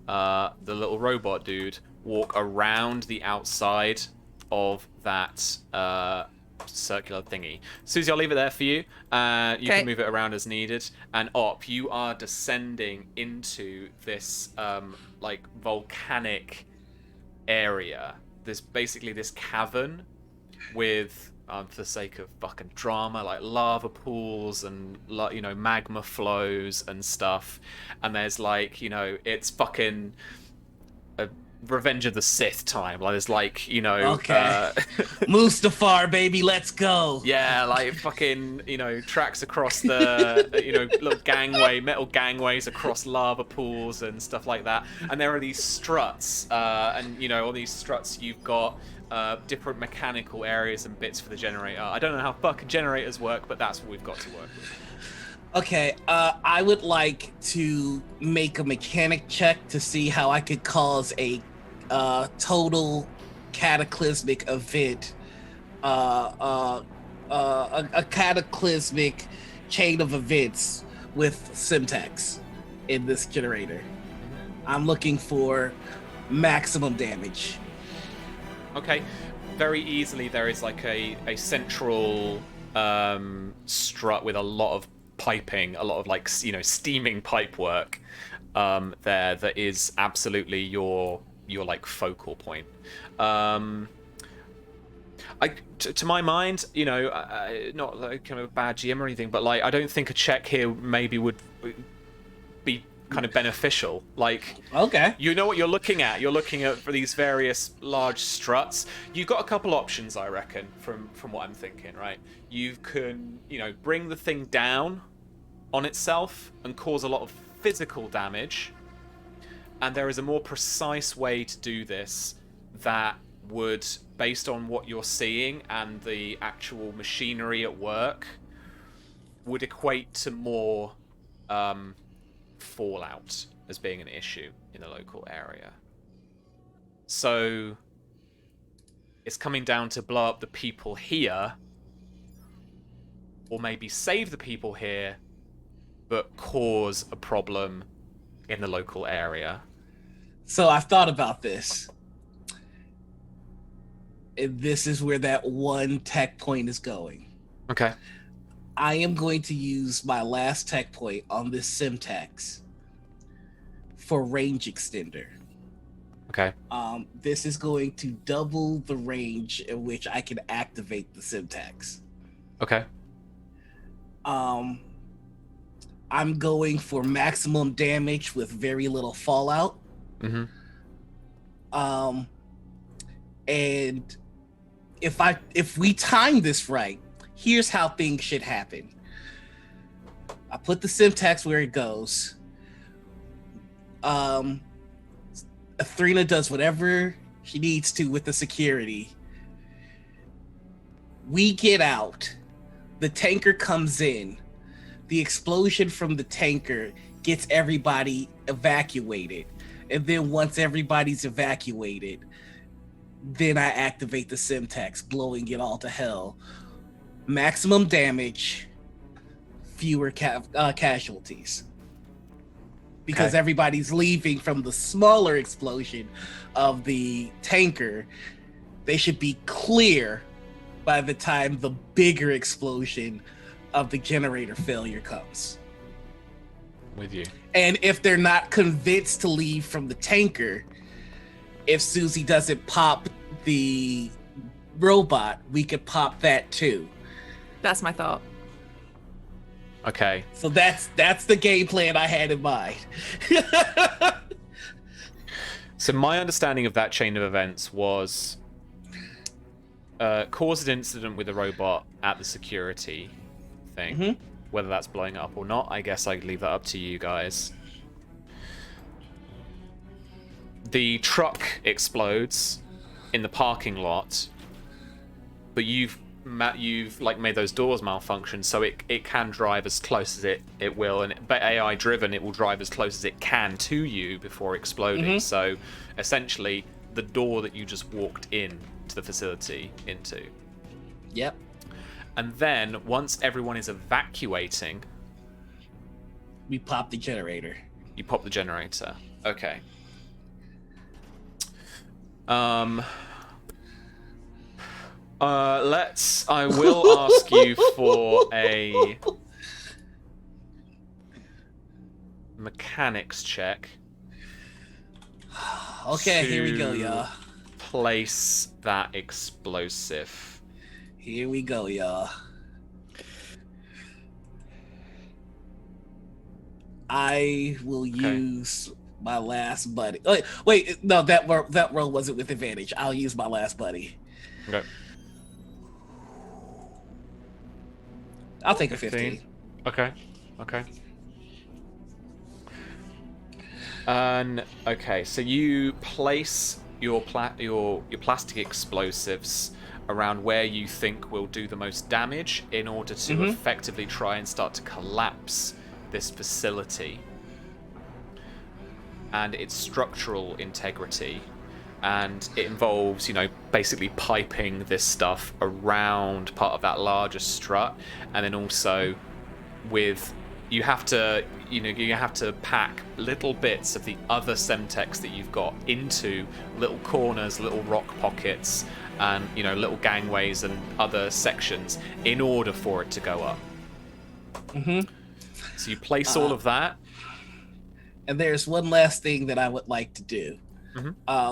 the little robot dude, walk around the outside of that circular thingy. Susie, I'll leave it there for you. You Okay. can move it around as needed. And you are descending into this like volcanic area. There's basically this cavern with, for the sake of fucking drama, like lava pools and magma flows and stuff. And there's like, it's fucking Revenge of the Sith time. Like there's like, Okay. Mustafar, baby, let's go. yeah, like fucking, tracks across the, little metal gangways across lava pools and stuff like that. And there are these struts, and on these struts you've got different mechanical areas and bits for the generator. I don't know how fucking generators work, but that's what we've got to work with. Okay, I would like to make a mechanic check to see how I could cause a total cataclysmic event, a cataclysmic chain of events with Simtex in this generator. I'm looking for maximum damage. Okay, very easily there is like a central strut with a lot of piping, a lot of like steaming pipe work there that is absolutely your like focal point. To my mind, not like kind of a bad GM or anything, but like I don't think a check here maybe would be kind of beneficial. Like, Okay. you know what you're looking at. You're looking at for these various large struts. You've got a couple options, I reckon, from what I'm thinking. Right, you can bring the thing down on itself and cause a lot of physical damage. And there is a more precise way to do this that would, based on what you're seeing and the actual machinery at work, would equate to more fallout as being an issue in the local area. So it's coming down to blow up the people here, or maybe save the people here but cause a problem in the local area. So I've thought about this. And this is where that one tech point is going. Okay. I am going to use my last tech point on this Simtex for range extender. Okay. This is going to double the range in which I can activate the Simtex. Okay. I'm going for maximum damage with very little fallout. Mm-hmm. And if we time this right, here's how things should happen. I put the Simtex where it goes. Athrena does whatever she needs to with the security. We get out. The tanker comes in. The explosion from the tanker gets everybody evacuated. And then once everybody's evacuated, then I activate the Simtex, blowing it all to hell. Maximum damage, fewer casualties. Because everybody's leaving from the smaller explosion of the tanker. They should be clear by the time the bigger explosion of the generator failure comes. With you. And if they're not convinced to leave from the tanker, if Susie doesn't pop the robot, we could pop that too. That's my thought. Okay. So that's the game plan I had in mind. So my understanding of that chain of events was cause an incident with a robot at the security thing. Mm-hmm. Whether that's blowing it up or not, I guess I'd leave that up to you guys. The truck explodes in the parking lot, but you've like made those doors malfunction, so it can drive as close as it will, and but AI driven, it will drive as close as it can to you before exploding. Mm-hmm. So essentially, the door that you just walked in to the facility into. Yep. And then once everyone is evacuating, we pop the generator. You pop the generator. Okay. I will ask you for a mechanics check. Okay, here we go, y'all. Place that explosive. Here we go, y'all. I will use my last buddy. Wait, no, that roll wasn't with advantage. I'll use my last buddy. Okay. I'll take a 15. Okay. Okay, so you place your plastic explosives around where you think will do the most damage in order to effectively try and start to collapse this facility and its structural integrity. And it involves, basically piping this stuff around part of that larger strut, and then also you have to pack little bits of the other Semtex that you've got into little corners, little rock pockets, and little gangways and other sections in order for it to go up. So you place all of that. And there's one last thing that I would like to do.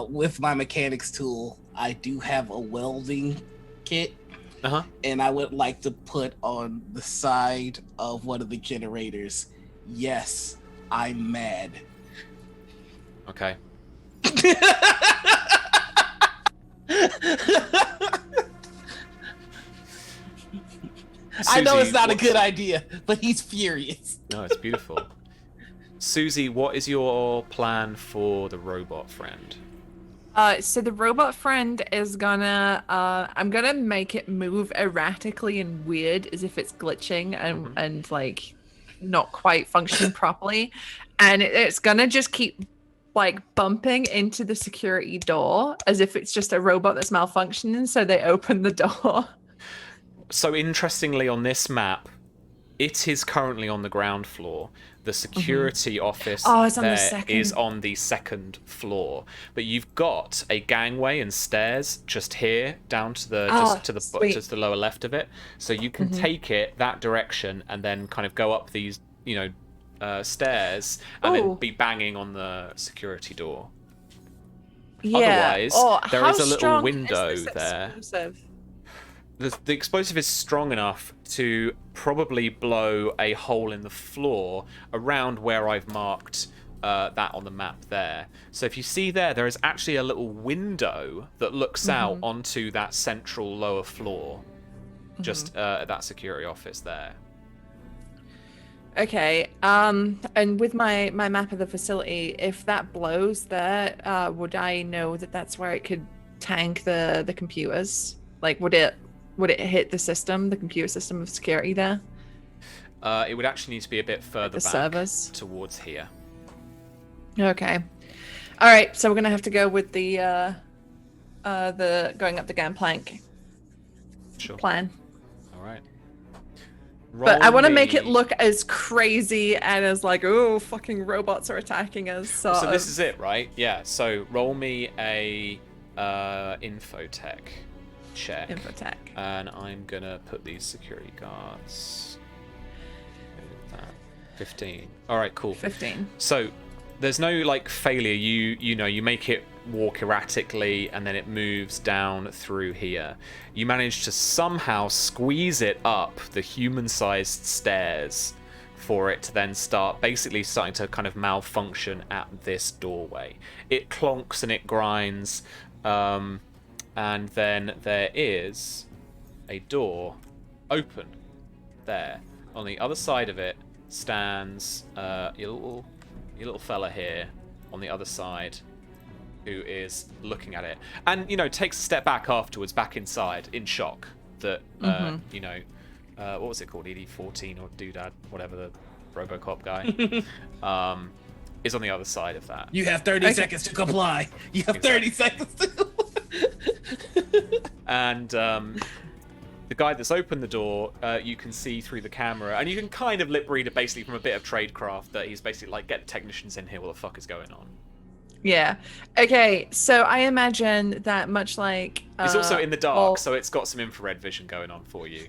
With my mechanics tool, I do have a welding kit, and I would like to put on the side of one of the generators, "Yes, I'm mad." Okay. I know it's not a good idea, but he's furious. No, it's beautiful. Susie, what is your plan for the robot friend? So the robot friend is gonna, I'm gonna make it move erratically and weird, as if it's glitching and like not quite functioning properly, and it's gonna just keep like bumping into the security door as if it's just a robot that's malfunctioning. So they open the door. So interestingly, on this map, It is currently on the ground floor. The security office Oh, it's on the there second. is on the second floor. But you've got a gangway and stairs just here, down to the sweet. just the lower left of it. So you can take it that direction and then kind of go up these, stairs and then Ooh. be banging on the security door. Yeah. Otherwise, there how is a little strong window is this there. explosive? The explosive is strong enough to probably blow a hole in the floor around where I've marked that on the map there. So if you see there is actually a little window that looks out onto that central lower floor, just that security office there. Okay. And with my map of the facility, if that blows there, would I know that that's where it could tank the computers? Like, would it hit the system, the computer system of security there? It would actually need to be a bit further The back servers? towards here. Okay. All right. So we're gonna have to go with the going up the gangplank Sure. plan. All right. But I want to make it Roll me- look as crazy and as like, oh, fucking robots are attacking us. So this is it, right? Yeah. So roll me a infotech check. Infotech. And I'm gonna put these security guards. 15. All right, cool. 15. So there's no like failure. You make it walk erratically and then it moves down through here. You manage to somehow squeeze it up the human-sized stairs for it to then starting to kind of malfunction at this doorway. It clonks and it grinds, and then there is a door open there. On the other side of it stands your little fella here on the other side, who is looking at it and takes a step back afterwards, back inside in shock that what was it called, ED-14 or Doodad, whatever, the RoboCop guy is on the other side of that. You have 30 seconds to comply. You have 30 seconds to And the guy that's opened the door, you can see through the camera, and you can kind of lip read it basically from a bit of tradecraft that he's basically like, get the technicians in here, what the fuck is going on? Yeah. Okay, so I imagine that much like... It's also in the dark, so it's got some infrared vision going on for you.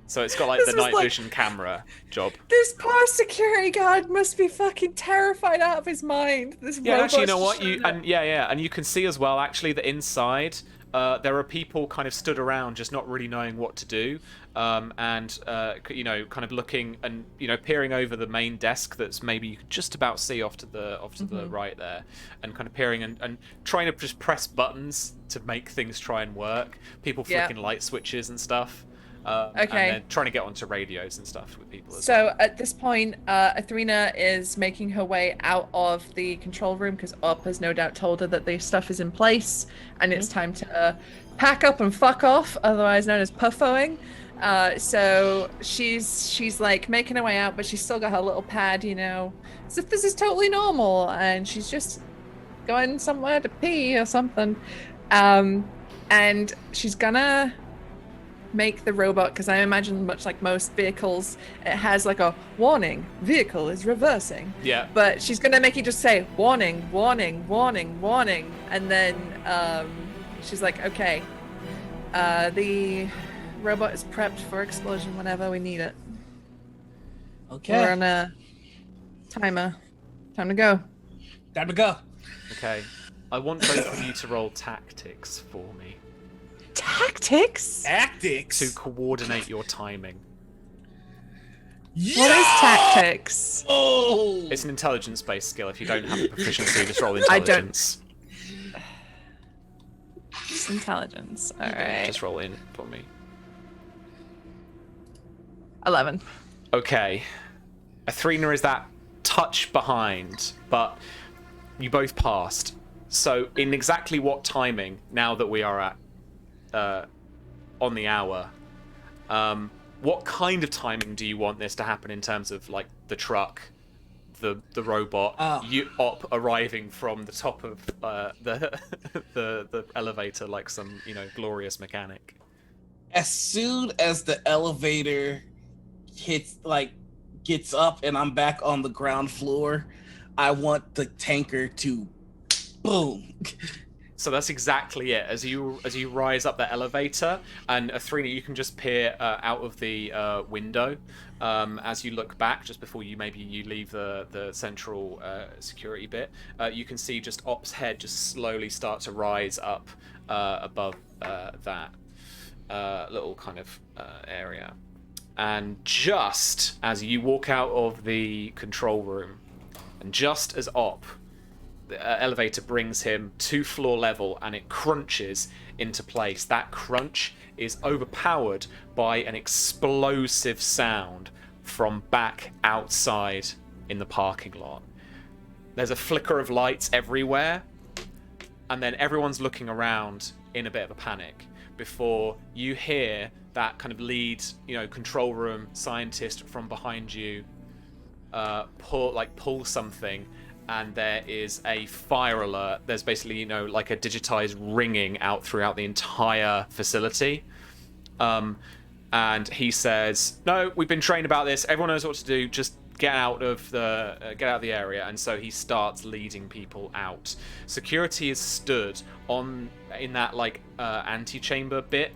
So it's got like the night vision camera job. This poor security guard must be fucking terrified out of his mind. This Actually, you know what? And you can see as well, actually, that inside there are people kind of stood around, just not really knowing what to do, and kind of looking and peering over the main desk that's maybe you could just about see off to the right there, and kind of peering and trying to just press buttons to make things try and work. People flicking light switches and stuff. And then trying to get onto radios and stuff with people as well. At this point, Athrena is making her way out of the control room because Up has no doubt told her that the stuff is in place and it's time to pack up and fuck off, otherwise known as puffoing. So she's like making her way out, but she's still got her little pad, as if this is totally normal, and she's just going somewhere to pee or something. And she's gonna make the robot, because I imagine much like most vehicles, it has like a warning, vehicle is reversing. Yeah. But she's gonna make it just say warning, warning, warning, warning, and then she's like, okay, the robot is prepped for explosion whenever we need it. Okay. We're on a timer. Time to go. Time to go. Okay. I want both of you to roll tactics for me. Tactics? Tactics. To coordinate your timing. What is tactics? Oh. It's an intelligence-based skill. If you don't have the proficiency, just roll intelligence. It's intelligence. All right. Just roll in for me. 11. Okay. Athrena is that touch behind, but you both passed. So in exactly what timing, now that we are at on the hour, what kind of timing do you want this to happen in terms of like the truck, the robot, you Op arriving from the top of the elevator like some glorious mechanic? As soon as the elevator gets up and I'm back on the ground floor, I want the tanker to boom. So that's exactly it. As you rise up the elevator, and Athrena, you can just peer out of the window as you look back, just before you leave the central security bit. You can see just Op's head just slowly start to rise up above that little kind of area. And just as you walk out of the control room, and just as Op, the elevator brings him to floor level and it crunches into place. That crunch is overpowered by an explosive sound from back outside in the parking lot. There's a flicker of lights everywhere, and then everyone's looking around in a bit of a panic before you hear that kind of lead, control room scientist from behind you pull something, and there is a fire alert. There's basically, like a digitized ringing out throughout the entire facility. And he says, "No, we've been trained about this. Everyone knows what to do. Just get out of the area." And so he starts leading people out. Security is stood in that antechamber bit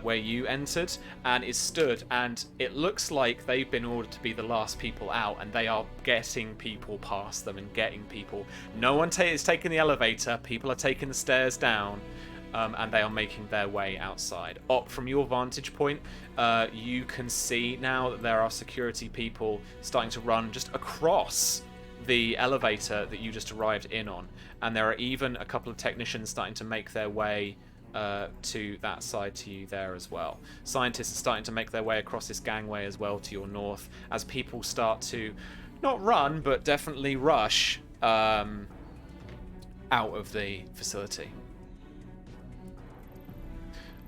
where you entered, and is stood, and it looks like they've been ordered to be the last people out, and they are getting people past them and getting people. No one is taking the elevator. People are taking the stairs down, and they are making their way outside. Op, from your vantage point, you can see now that there are security people starting to run just across the elevator that you just arrived in on, and there are even a couple of technicians starting to make their way to that side to you there as well. Scientists are starting to make their way across this gangway as well to your north, as people start to not run but definitely rush out of the facility.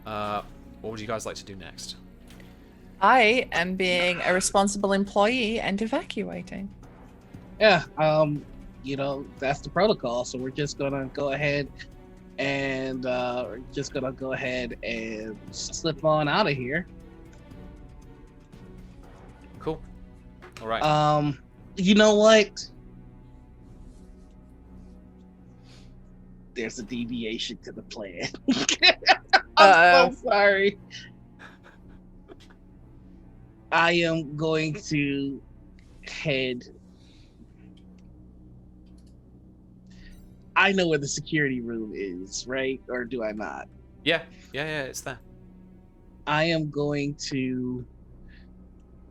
What would you guys like to do next? I am being a responsible employee and evacuating. Yeah, that's the protocol. So we're just gonna go ahead and slip on out of here. Cool. All right. You know what? There's a deviation to the plan. I'm so sorry. I am going to head. I know where the security room is, right? Or do I not? Yeah, it's there. I am going to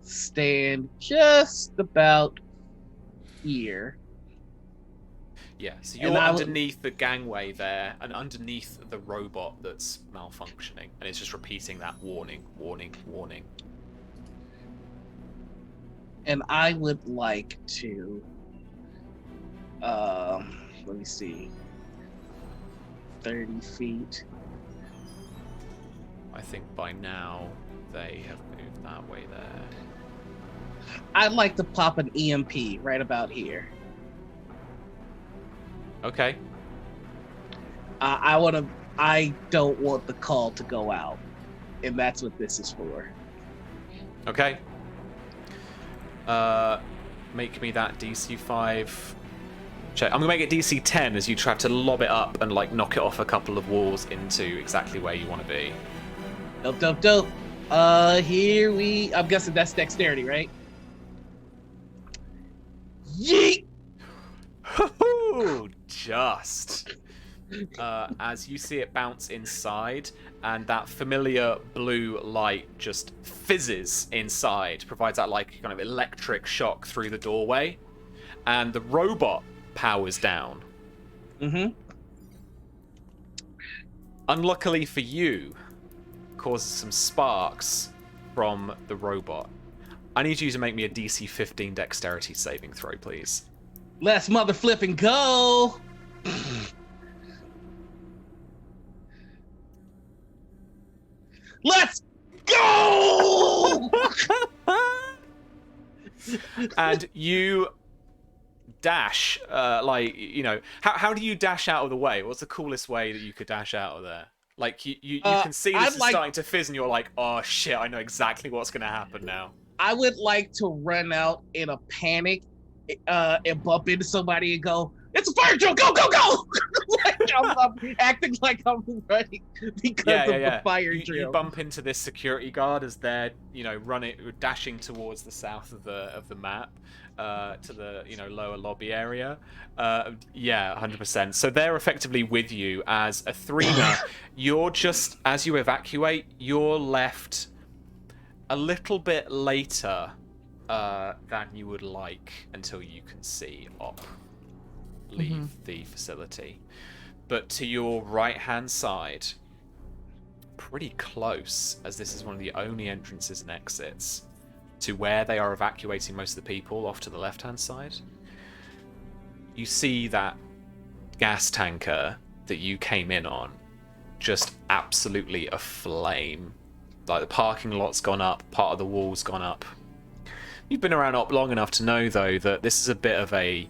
stand just about here. Yeah, so you're underneath the gangway there, and underneath the robot that's malfunctioning, and it's just repeating that warning, warning, warning. And I would like to, let me see, 30 feet. I think by now they have moved that way there. I'd like to pop an EMP right about here. Okay. I don't want the call to go out, and that's what this is for. Okay. Make me that DC 5 check. I'm gonna make it DC 10 as you try to lob it up and knock it off a couple of walls into exactly where you want to be. Dope. I'm guessing that's dexterity, right? Yeet! Just. As you see it bounce inside, and that familiar blue light just fizzes inside, provides that kind of electric shock through the doorway, and the robot powers down. Mm-hmm. Unluckily for you, causes some sparks from the robot. I need you to make me a DC 15 dexterity saving throw, please. Let's mother flip and go! Let's go! And you dash, how do you dash out of the way? What's the coolest way that you could dash out of there? You can see this is starting to fizz, and you're like, oh shit, I know exactly what's going to happen now. I would like to run out in a panic and bump into somebody and go, "It's a fire drill! Go, go, go!" Like I'm acting like I'm running because of the fire You drill. bump into this security guard as they're, dashing towards the south of the map, to the lower lobby area. 100%. So they're effectively with you as Athrena. You're just, as you evacuate, you're left a little bit later than you would like until you can see Op leave the facility. But to your right-hand side, pretty close, as this is one of the only entrances and exits to where they are evacuating most of the people off to the left-hand side, you see that gas tanker that you came in on just absolutely aflame. Like, the parking lot's gone up, part of the wall's gone up. You've been around Op long enough to know, though, that this is a bit of a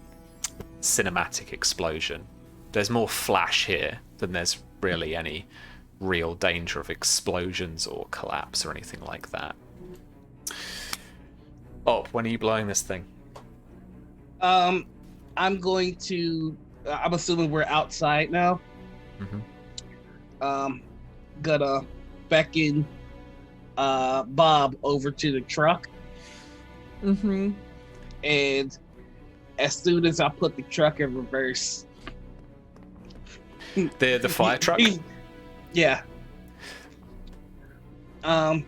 cinematic explosion. There's more flash here than there's really any real danger of explosions or collapse or anything like that. Op, when are you blowing this thing? I'm going to. I'm assuming we're outside now. Gonna beckon Bob over to the truck. And as soon as I put the truck in reverse, the fire truck. Yeah. And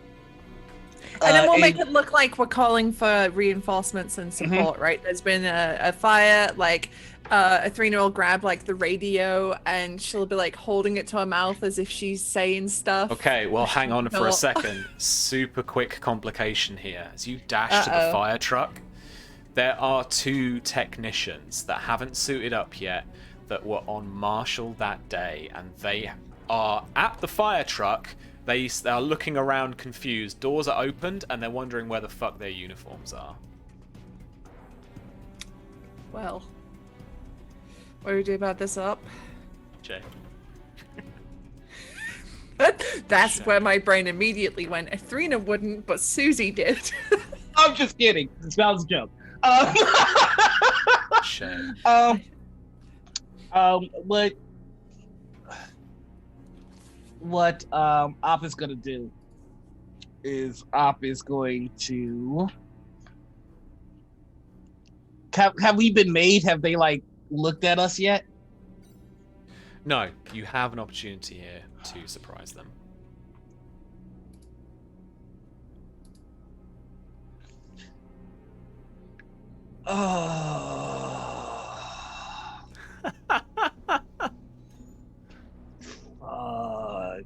then we'll make it look like we're calling for reinforcements and support, right? There's been a fire, like Athrena will grab like the radio and she'll be like holding it to her mouth as if she's saying stuff. Okay, well, hang on for a second. Super quick complication here. As you dash to the fire truck, there are 2 technicians that haven't suited up yet that were on Marshall that day, and they are at the fire truck. They are looking around confused. Doors are opened, and they're wondering where the fuck their uniforms are. Well, what do we do about this, Up? Jay. That's where my brain immediately went. Athrena wouldn't, but Susie did. I'm just kidding. That was a joke. Shame. What Op is gonna do is Op is going to have we been made? Have they like looked at us yet? No, you have an opportunity here to surprise them. Oh. Fuck.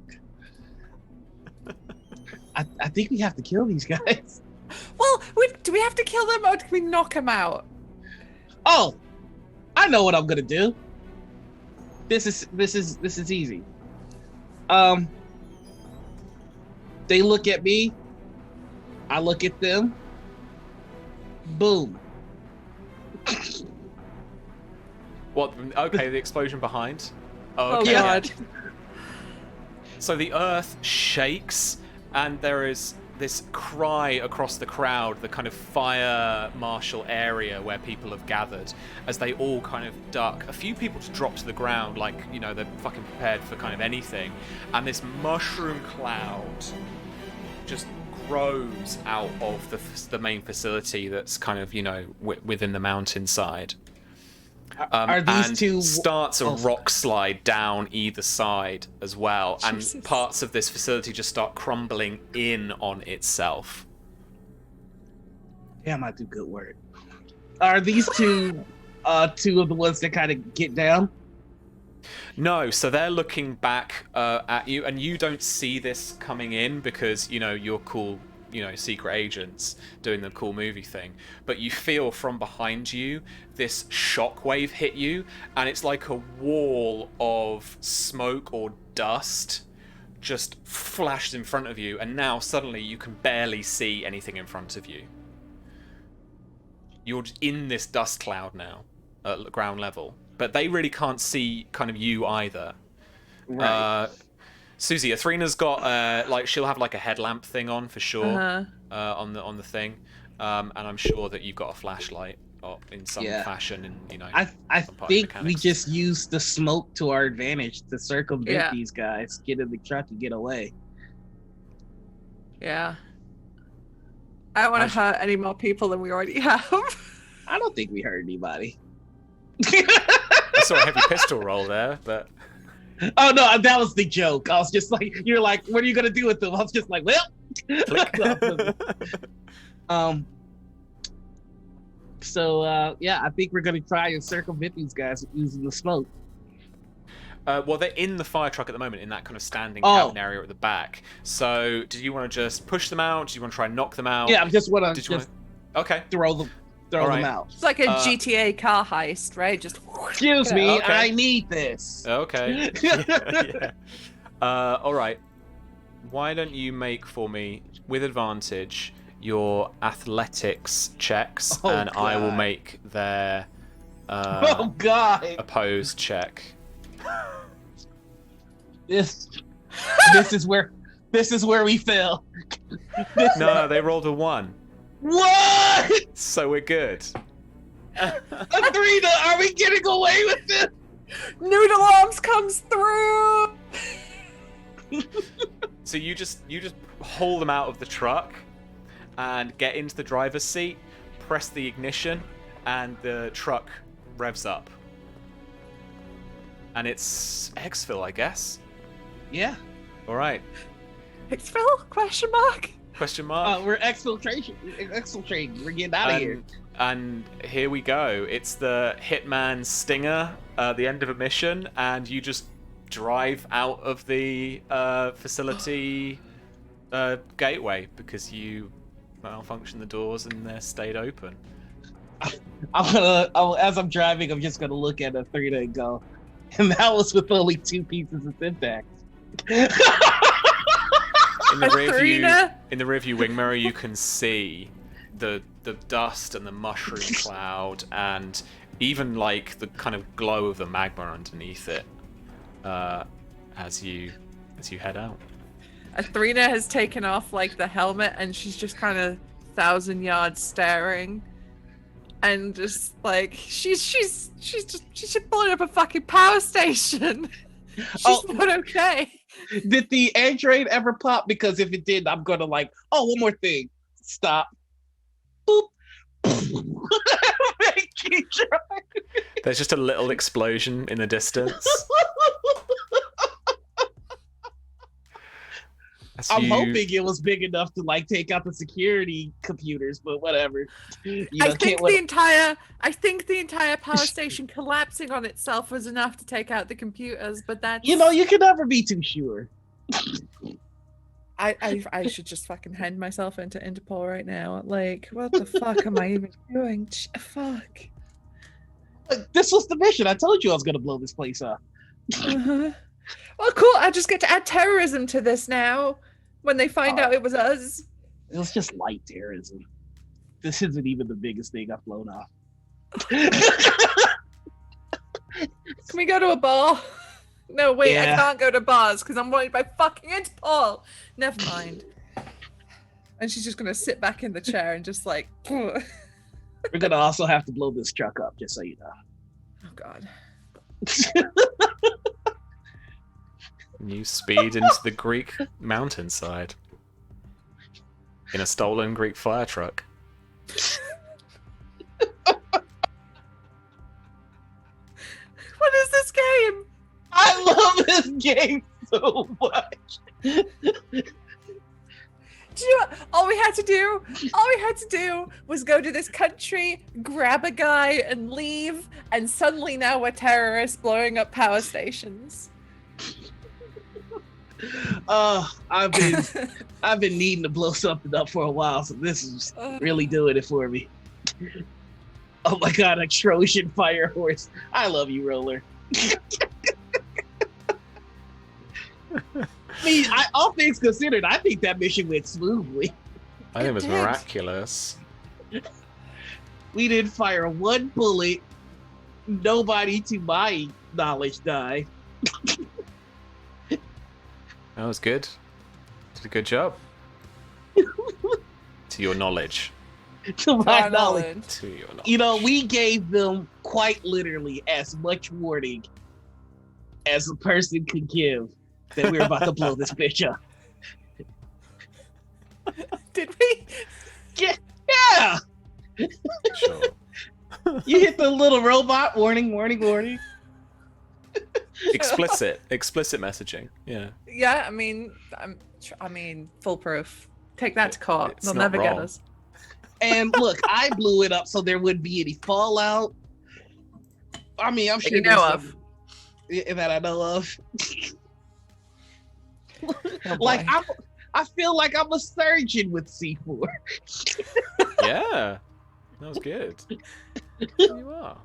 I think we have to kill these guys. Well, do we have to kill them or do we knock them out? Oh, I know what I'm gonna do. This is easy. They look at me. I look at them. Boom. What? Okay, the explosion behind. Oh Okay. God. So the earth shakes, and there is this cry across the crowd, the kind of fire marshal area where people have gathered, as they all kind of duck. A few people to drop to the ground, like, you know, they're fucking prepared for kind of anything. And this mushroom cloud just grows out of the main facility that's kind of, you know, within the mountainside. Are these and two starts a rock slide down either side as well, Jesus. and parts of this facility just start crumbling in on itself. Damn, I do good work. Are these two two of the ones that kind of get down? No, so they're looking back at you, and you don't see this coming in because, you know, you're cool, you know, secret agents doing the cool movie thing. But you feel from behind you this shockwave hit you, and it's like a wall of smoke or dust just flashes in front of you, and now suddenly you can barely see anything in front of you. You're in this dust cloud now at ground level, but they really can't see kind of you either. Right. Susie, Athrina's got like she'll have like a headlamp thing on for sure Uh-huh. on the thing, and I'm sure that you've got a flashlight in some fashion, and I some part of think we mechanics. just use the smoke to our advantage to circumvent Yeah. these guys, get in the truck and get away. Yeah. I don't want to hurt any more people than we already have. I don't think we hurt anybody. I saw a heavy pistol roll there, but Oh no, that was the joke. I was just like, you're like, what are you gonna do with them? I was just like, well. So yeah, I think we're gonna try and circumvent these guys using the smoke. well, they're in the fire truck at the moment, in that kind of standing cabin area at the back. So, did you want to just push them out? Did you want to try and knock them out? Yeah, I just want Did to you okay. throw them out. It's like a GTA car heist, right? Just Excuse me, okay. I need this. Okay. Yeah. All right. Why don't you make for me, with advantage, your athletics checks, and I will make their Oh God! opposed check. This is where we fail. No, they rolled a 1. What? So we're good. Athrina, are we getting away with this? Noodle Arms comes through. So you just haul them out of the truck and get into the driver's seat, press the ignition, and the truck revs up. And it's exfil, I guess. Yeah. All right. Exfil? Question mark? Question mark. We're exfiltrating. We're getting out of here. And here we go. It's the Hitman Stinger, the end of a mission, and you just drive out of the facility gateway because you malfunctioned the doors and they're stayed open. As I'm driving, I'm just gonna look at Athrina and go, and that was with only 2 pieces of syntax. In the rearview wing mirror, you can see the dust and the mushroom cloud, and even like the kind of glow of the magma underneath it, as you head out. Athrina has taken off like the helmet, and she's just kind of 1,000 yards staring, and just like she's just blowing up a fucking power station. She's not okay. Did the android ever pop? Because if it did, I'm gonna like, one more thing. Stop. Boop. There's just a little explosion in the distance. I'm hoping it was big enough to like take out the security computers, but whatever. I think the entire power station collapsing on itself was enough to take out the computers, but that's you can never be too sure. I should just fucking hand myself into Interpol right now. Like, what the fuck am I even doing? Fuck. This was the mission. I told you I was gonna blow this place up. Well, cool. I just get to add terrorism to this now. When they find out it was us. It was just light terrorism. This isn't even the biggest thing I've blown off. Can we go to a bar? No, wait, I can't go to bars because I'm wanted by fucking Interpol. Never mind. And she's just gonna sit back in the chair and just like. We're gonna also have to blow this truck up, just so you know. Oh God. You speed into the Greek mountainside in a stolen Greek fire truck. What is this game? I love this game so much. Do you know what? All we had to do was go to this country, grab a guy, and leave, and suddenly now we're terrorists blowing up power stations. I've been needing to blow something up for a while, so this is really doing it for me. Oh my God, a Trojan fire horse. I love you, Roller. I mean, all things considered, I think that mission went smoothly. I think it was miraculous. We didn't fire one bullet. Nobody, to my knowledge, died. That was good. Did a good job. To your knowledge. To my knowledge. To your knowledge. You know, we gave them quite literally as much warning as a person could give that we were about to blow this bitch up. Did we? Yeah. Sure. You hit the little robot warning. Explicit messaging. Yeah. Yeah, I mean, foolproof. Take that to court. It's They'll not never get wrong. us. And look, I blew it up so there wouldn't be any fallout. I mean, I'm sure you know there's of. some that I know of. Oh, Like boy. I feel like I'm a surgeon with C4. Yeah. That was good. You are.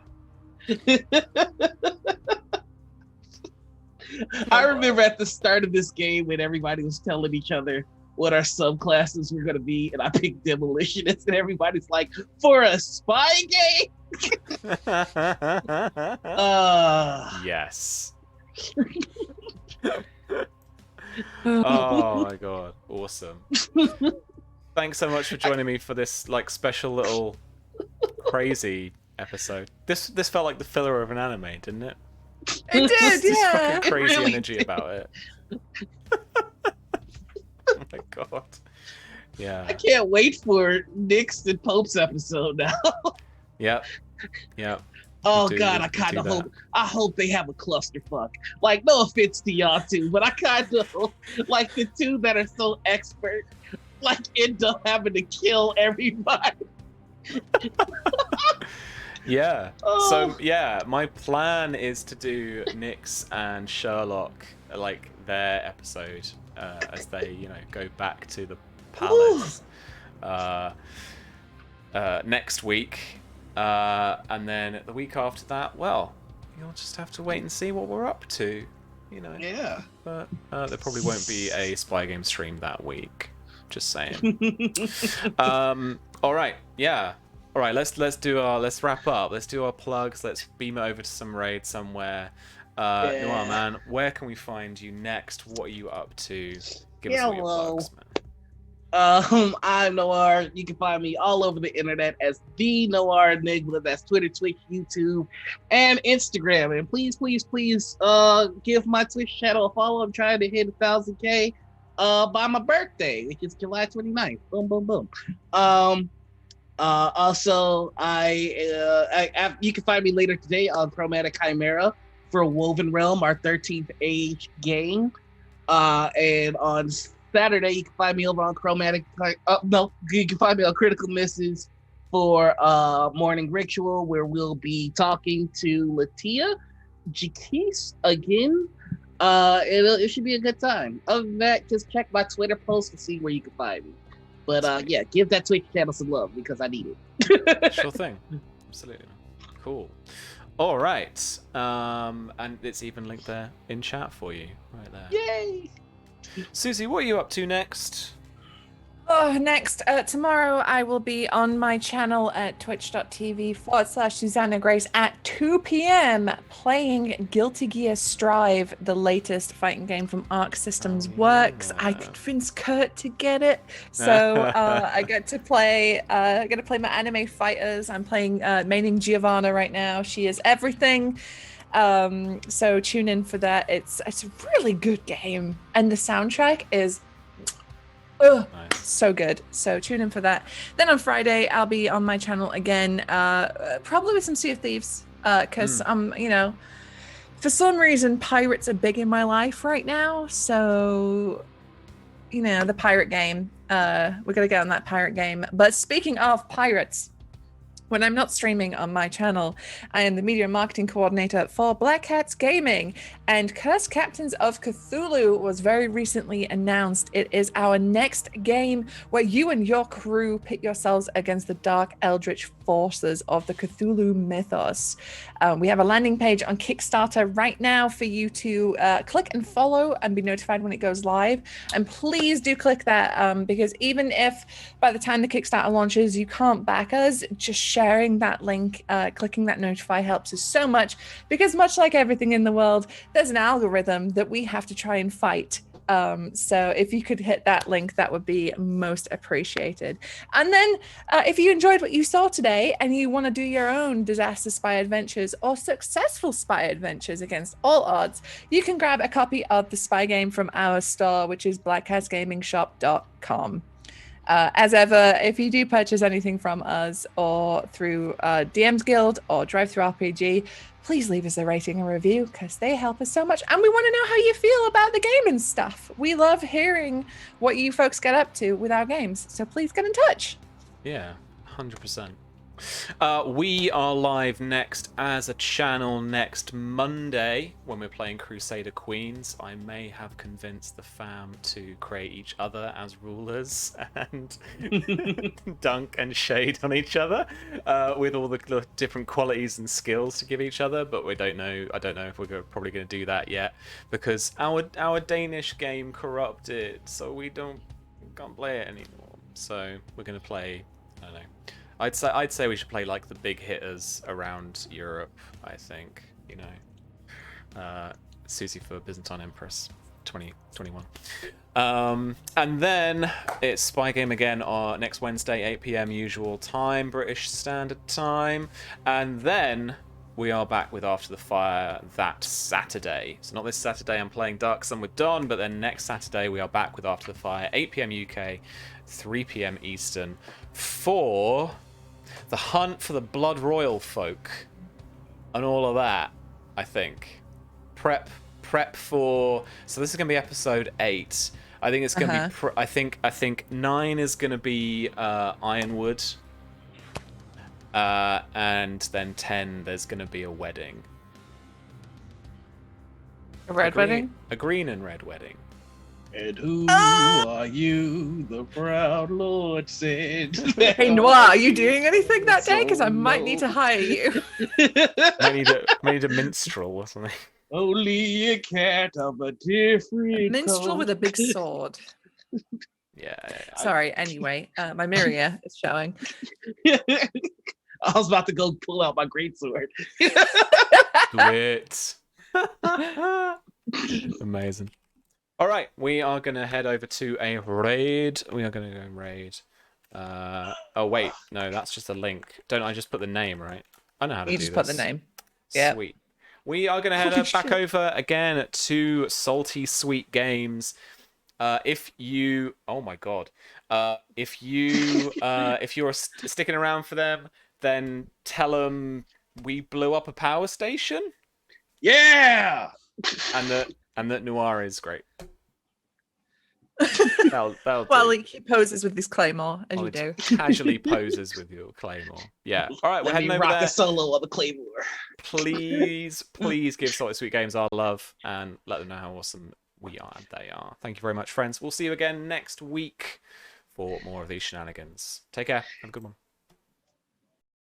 I remember at the start of this game when everybody was telling each other what our subclasses were going to be, and I picked demolitionist, and everybody's like, "For a spy game?" Yes. Oh my god, awesome. Thanks so much for joining me for this like special little crazy episode. This felt like the filler of an anime, didn't it? It did, This yeah. fucking crazy really energy did. about it. Oh my god. I Yeah. can't wait for Nick's and Pope's episode now. Yep. Yep. Oh do- God, we I do kind of that. hope they have a clusterfuck. Like, no offense to y'all two, but I kind of hope, like, the two that are so expert, like, end up having to kill everybody. Yeah. Oh. So yeah, my plan is to do Nyx and Sherlock like their episode as they, you know, go back to the palace next week, and then the week after that, well, you'll just have to wait and see what we're up to, you know. Yeah. But there probably won't be a spy game stream that week. Just saying. All right. Yeah. All right. Let's wrap up. Let's do our plugs. Let's beam it over to some raid somewhere. Yeah. Noir, man, where can we find you next? What are you up to? Give us all your Hello. plugs, man. I'm Noir. You can find me all over the internet as the Noir Enigma. That's Twitter, Twitch, YouTube, and Instagram. And please, give my Twitch channel a follow. I'm trying to hit 1,000K by my birthday, which is July 29th. Boom, boom, boom. Also, you can find me later today on Chromatic Chimera for Woven Realm, our 13th age game. And on Saturday, you can find me over on you can find me on Critical Misses for Morning Ritual, where we'll be talking to Latia Jakis again. It should be a good time. Other than that, just check my Twitter post to see where you can find me. But yeah, give that Twitch channel some love because I need it. Sure thing. Absolutely. Cool. All right. And it's even linked there in chat for you, right there. Yay! Susie, what are you up to next? Oh, next, tomorrow I will be on my channel at twitch.tv/Susanna Grace at 2 p.m. playing Guilty Gear Strive, the latest fighting game from Arc Systems Works. I yeah. convinced Kurt to get it, so I get to play. My anime fighters. I'm playing maining Giovanna right now. She is everything. So tune in for that. It's a really good game, and the soundtrack is. Ugh, Nice. so good. So tune in for that. Then on Friday, I'll be on my channel again, probably with some Sea of Thieves, because for some reason, pirates are big in my life right now. So, the pirate game. We're gonna get on that pirate game. But speaking of pirates. When I'm not streaming on my channel, I am the media and marketing coordinator for Black Hats Gaming, and Cursed Captains of Cthulhu was very recently announced. It is our next game where you and your crew pit yourselves against the dark eldritch forces of the Cthulhu mythos. We have a landing page on Kickstarter right now for you to click and follow and be notified when it goes live. And please do click that because even if by the time the Kickstarter launches you can't back us, just sharing that link, clicking that notify helps us so much, because much like everything in the world, there's an algorithm that we have to try and fight So if you could hit that link, that would be most appreciated. And then if you enjoyed what you saw today and you want to do your own disaster spy adventures or successful spy adventures against all odds, you can grab a copy of the spy game from our store, which is blackhousegamingshop.com. As ever, if you do purchase anything from us or through DM's Guild or Drive Through RPG, please leave us a rating and review because they help us so much. And we want to know how you feel about the game and stuff. We love hearing what you folks get up to with our games. So please get in touch. Yeah, 100%. We are live next as a channel next Monday when we're playing Crusader Queens. I may have convinced the fam to create each other as rulers and dunk and shade on each other with all the different qualities and skills to give each other. But we don't know. I don't know if we're probably going to do that yet because our Danish game corrupted, so we can't play it anymore. So we're going to play. I don't know. I'd say we should play like the big hitters around Europe. I think Susie for Byzantine Empress 2021, and then it's Spy Game again on next Wednesday 8 p.m. usual time, British Standard Time, and then we are back with After the Fire that Saturday. So not this Saturday I'm playing Dark Sun with Don, but then next Saturday we are back with After the Fire 8 p.m. UK, 3 p.m. Eastern for the hunt for the Blood Royal folk and all of that. I think prep for, so this is gonna be episode 8. I think it's gonna be I think 9 is gonna be Ironwood, and then 10 there's gonna be a wedding, A red wedding, a green and red wedding. And who are you? The proud Lord said. Hey Noir, are you doing anything that day? Because I might need to hire you. might need a minstrel or something. Only a cat of a different Minstrel color. with a big sword. Yeah. Sorry. Anyway, my Miria is showing. I was about to go pull out my greatsword. Do it. Amazing. All right, we are going to head over to a raid. We are going to go and raid. Oh, wait. No, that's just a link. Don't I just put the name, right? I know how to do this. You just put the name. Yeah. Sweet. We are going to head back over again to Salty Sweet Games. If you... Oh, my God. If you're sticking around for them, then tell them we blew up a power station. Yeah! And that Noir is great. That'll Well, do. he poses with his claymore, as you do. Casually poses with your claymore. Yeah. All right, we're heading over rock there. a solo on the claymore. Please give Salty Sweet Games our love and let them know how awesome we are and they are. Thank you very much, friends. We'll see you again next week for more of these shenanigans. Take care. Have a good one.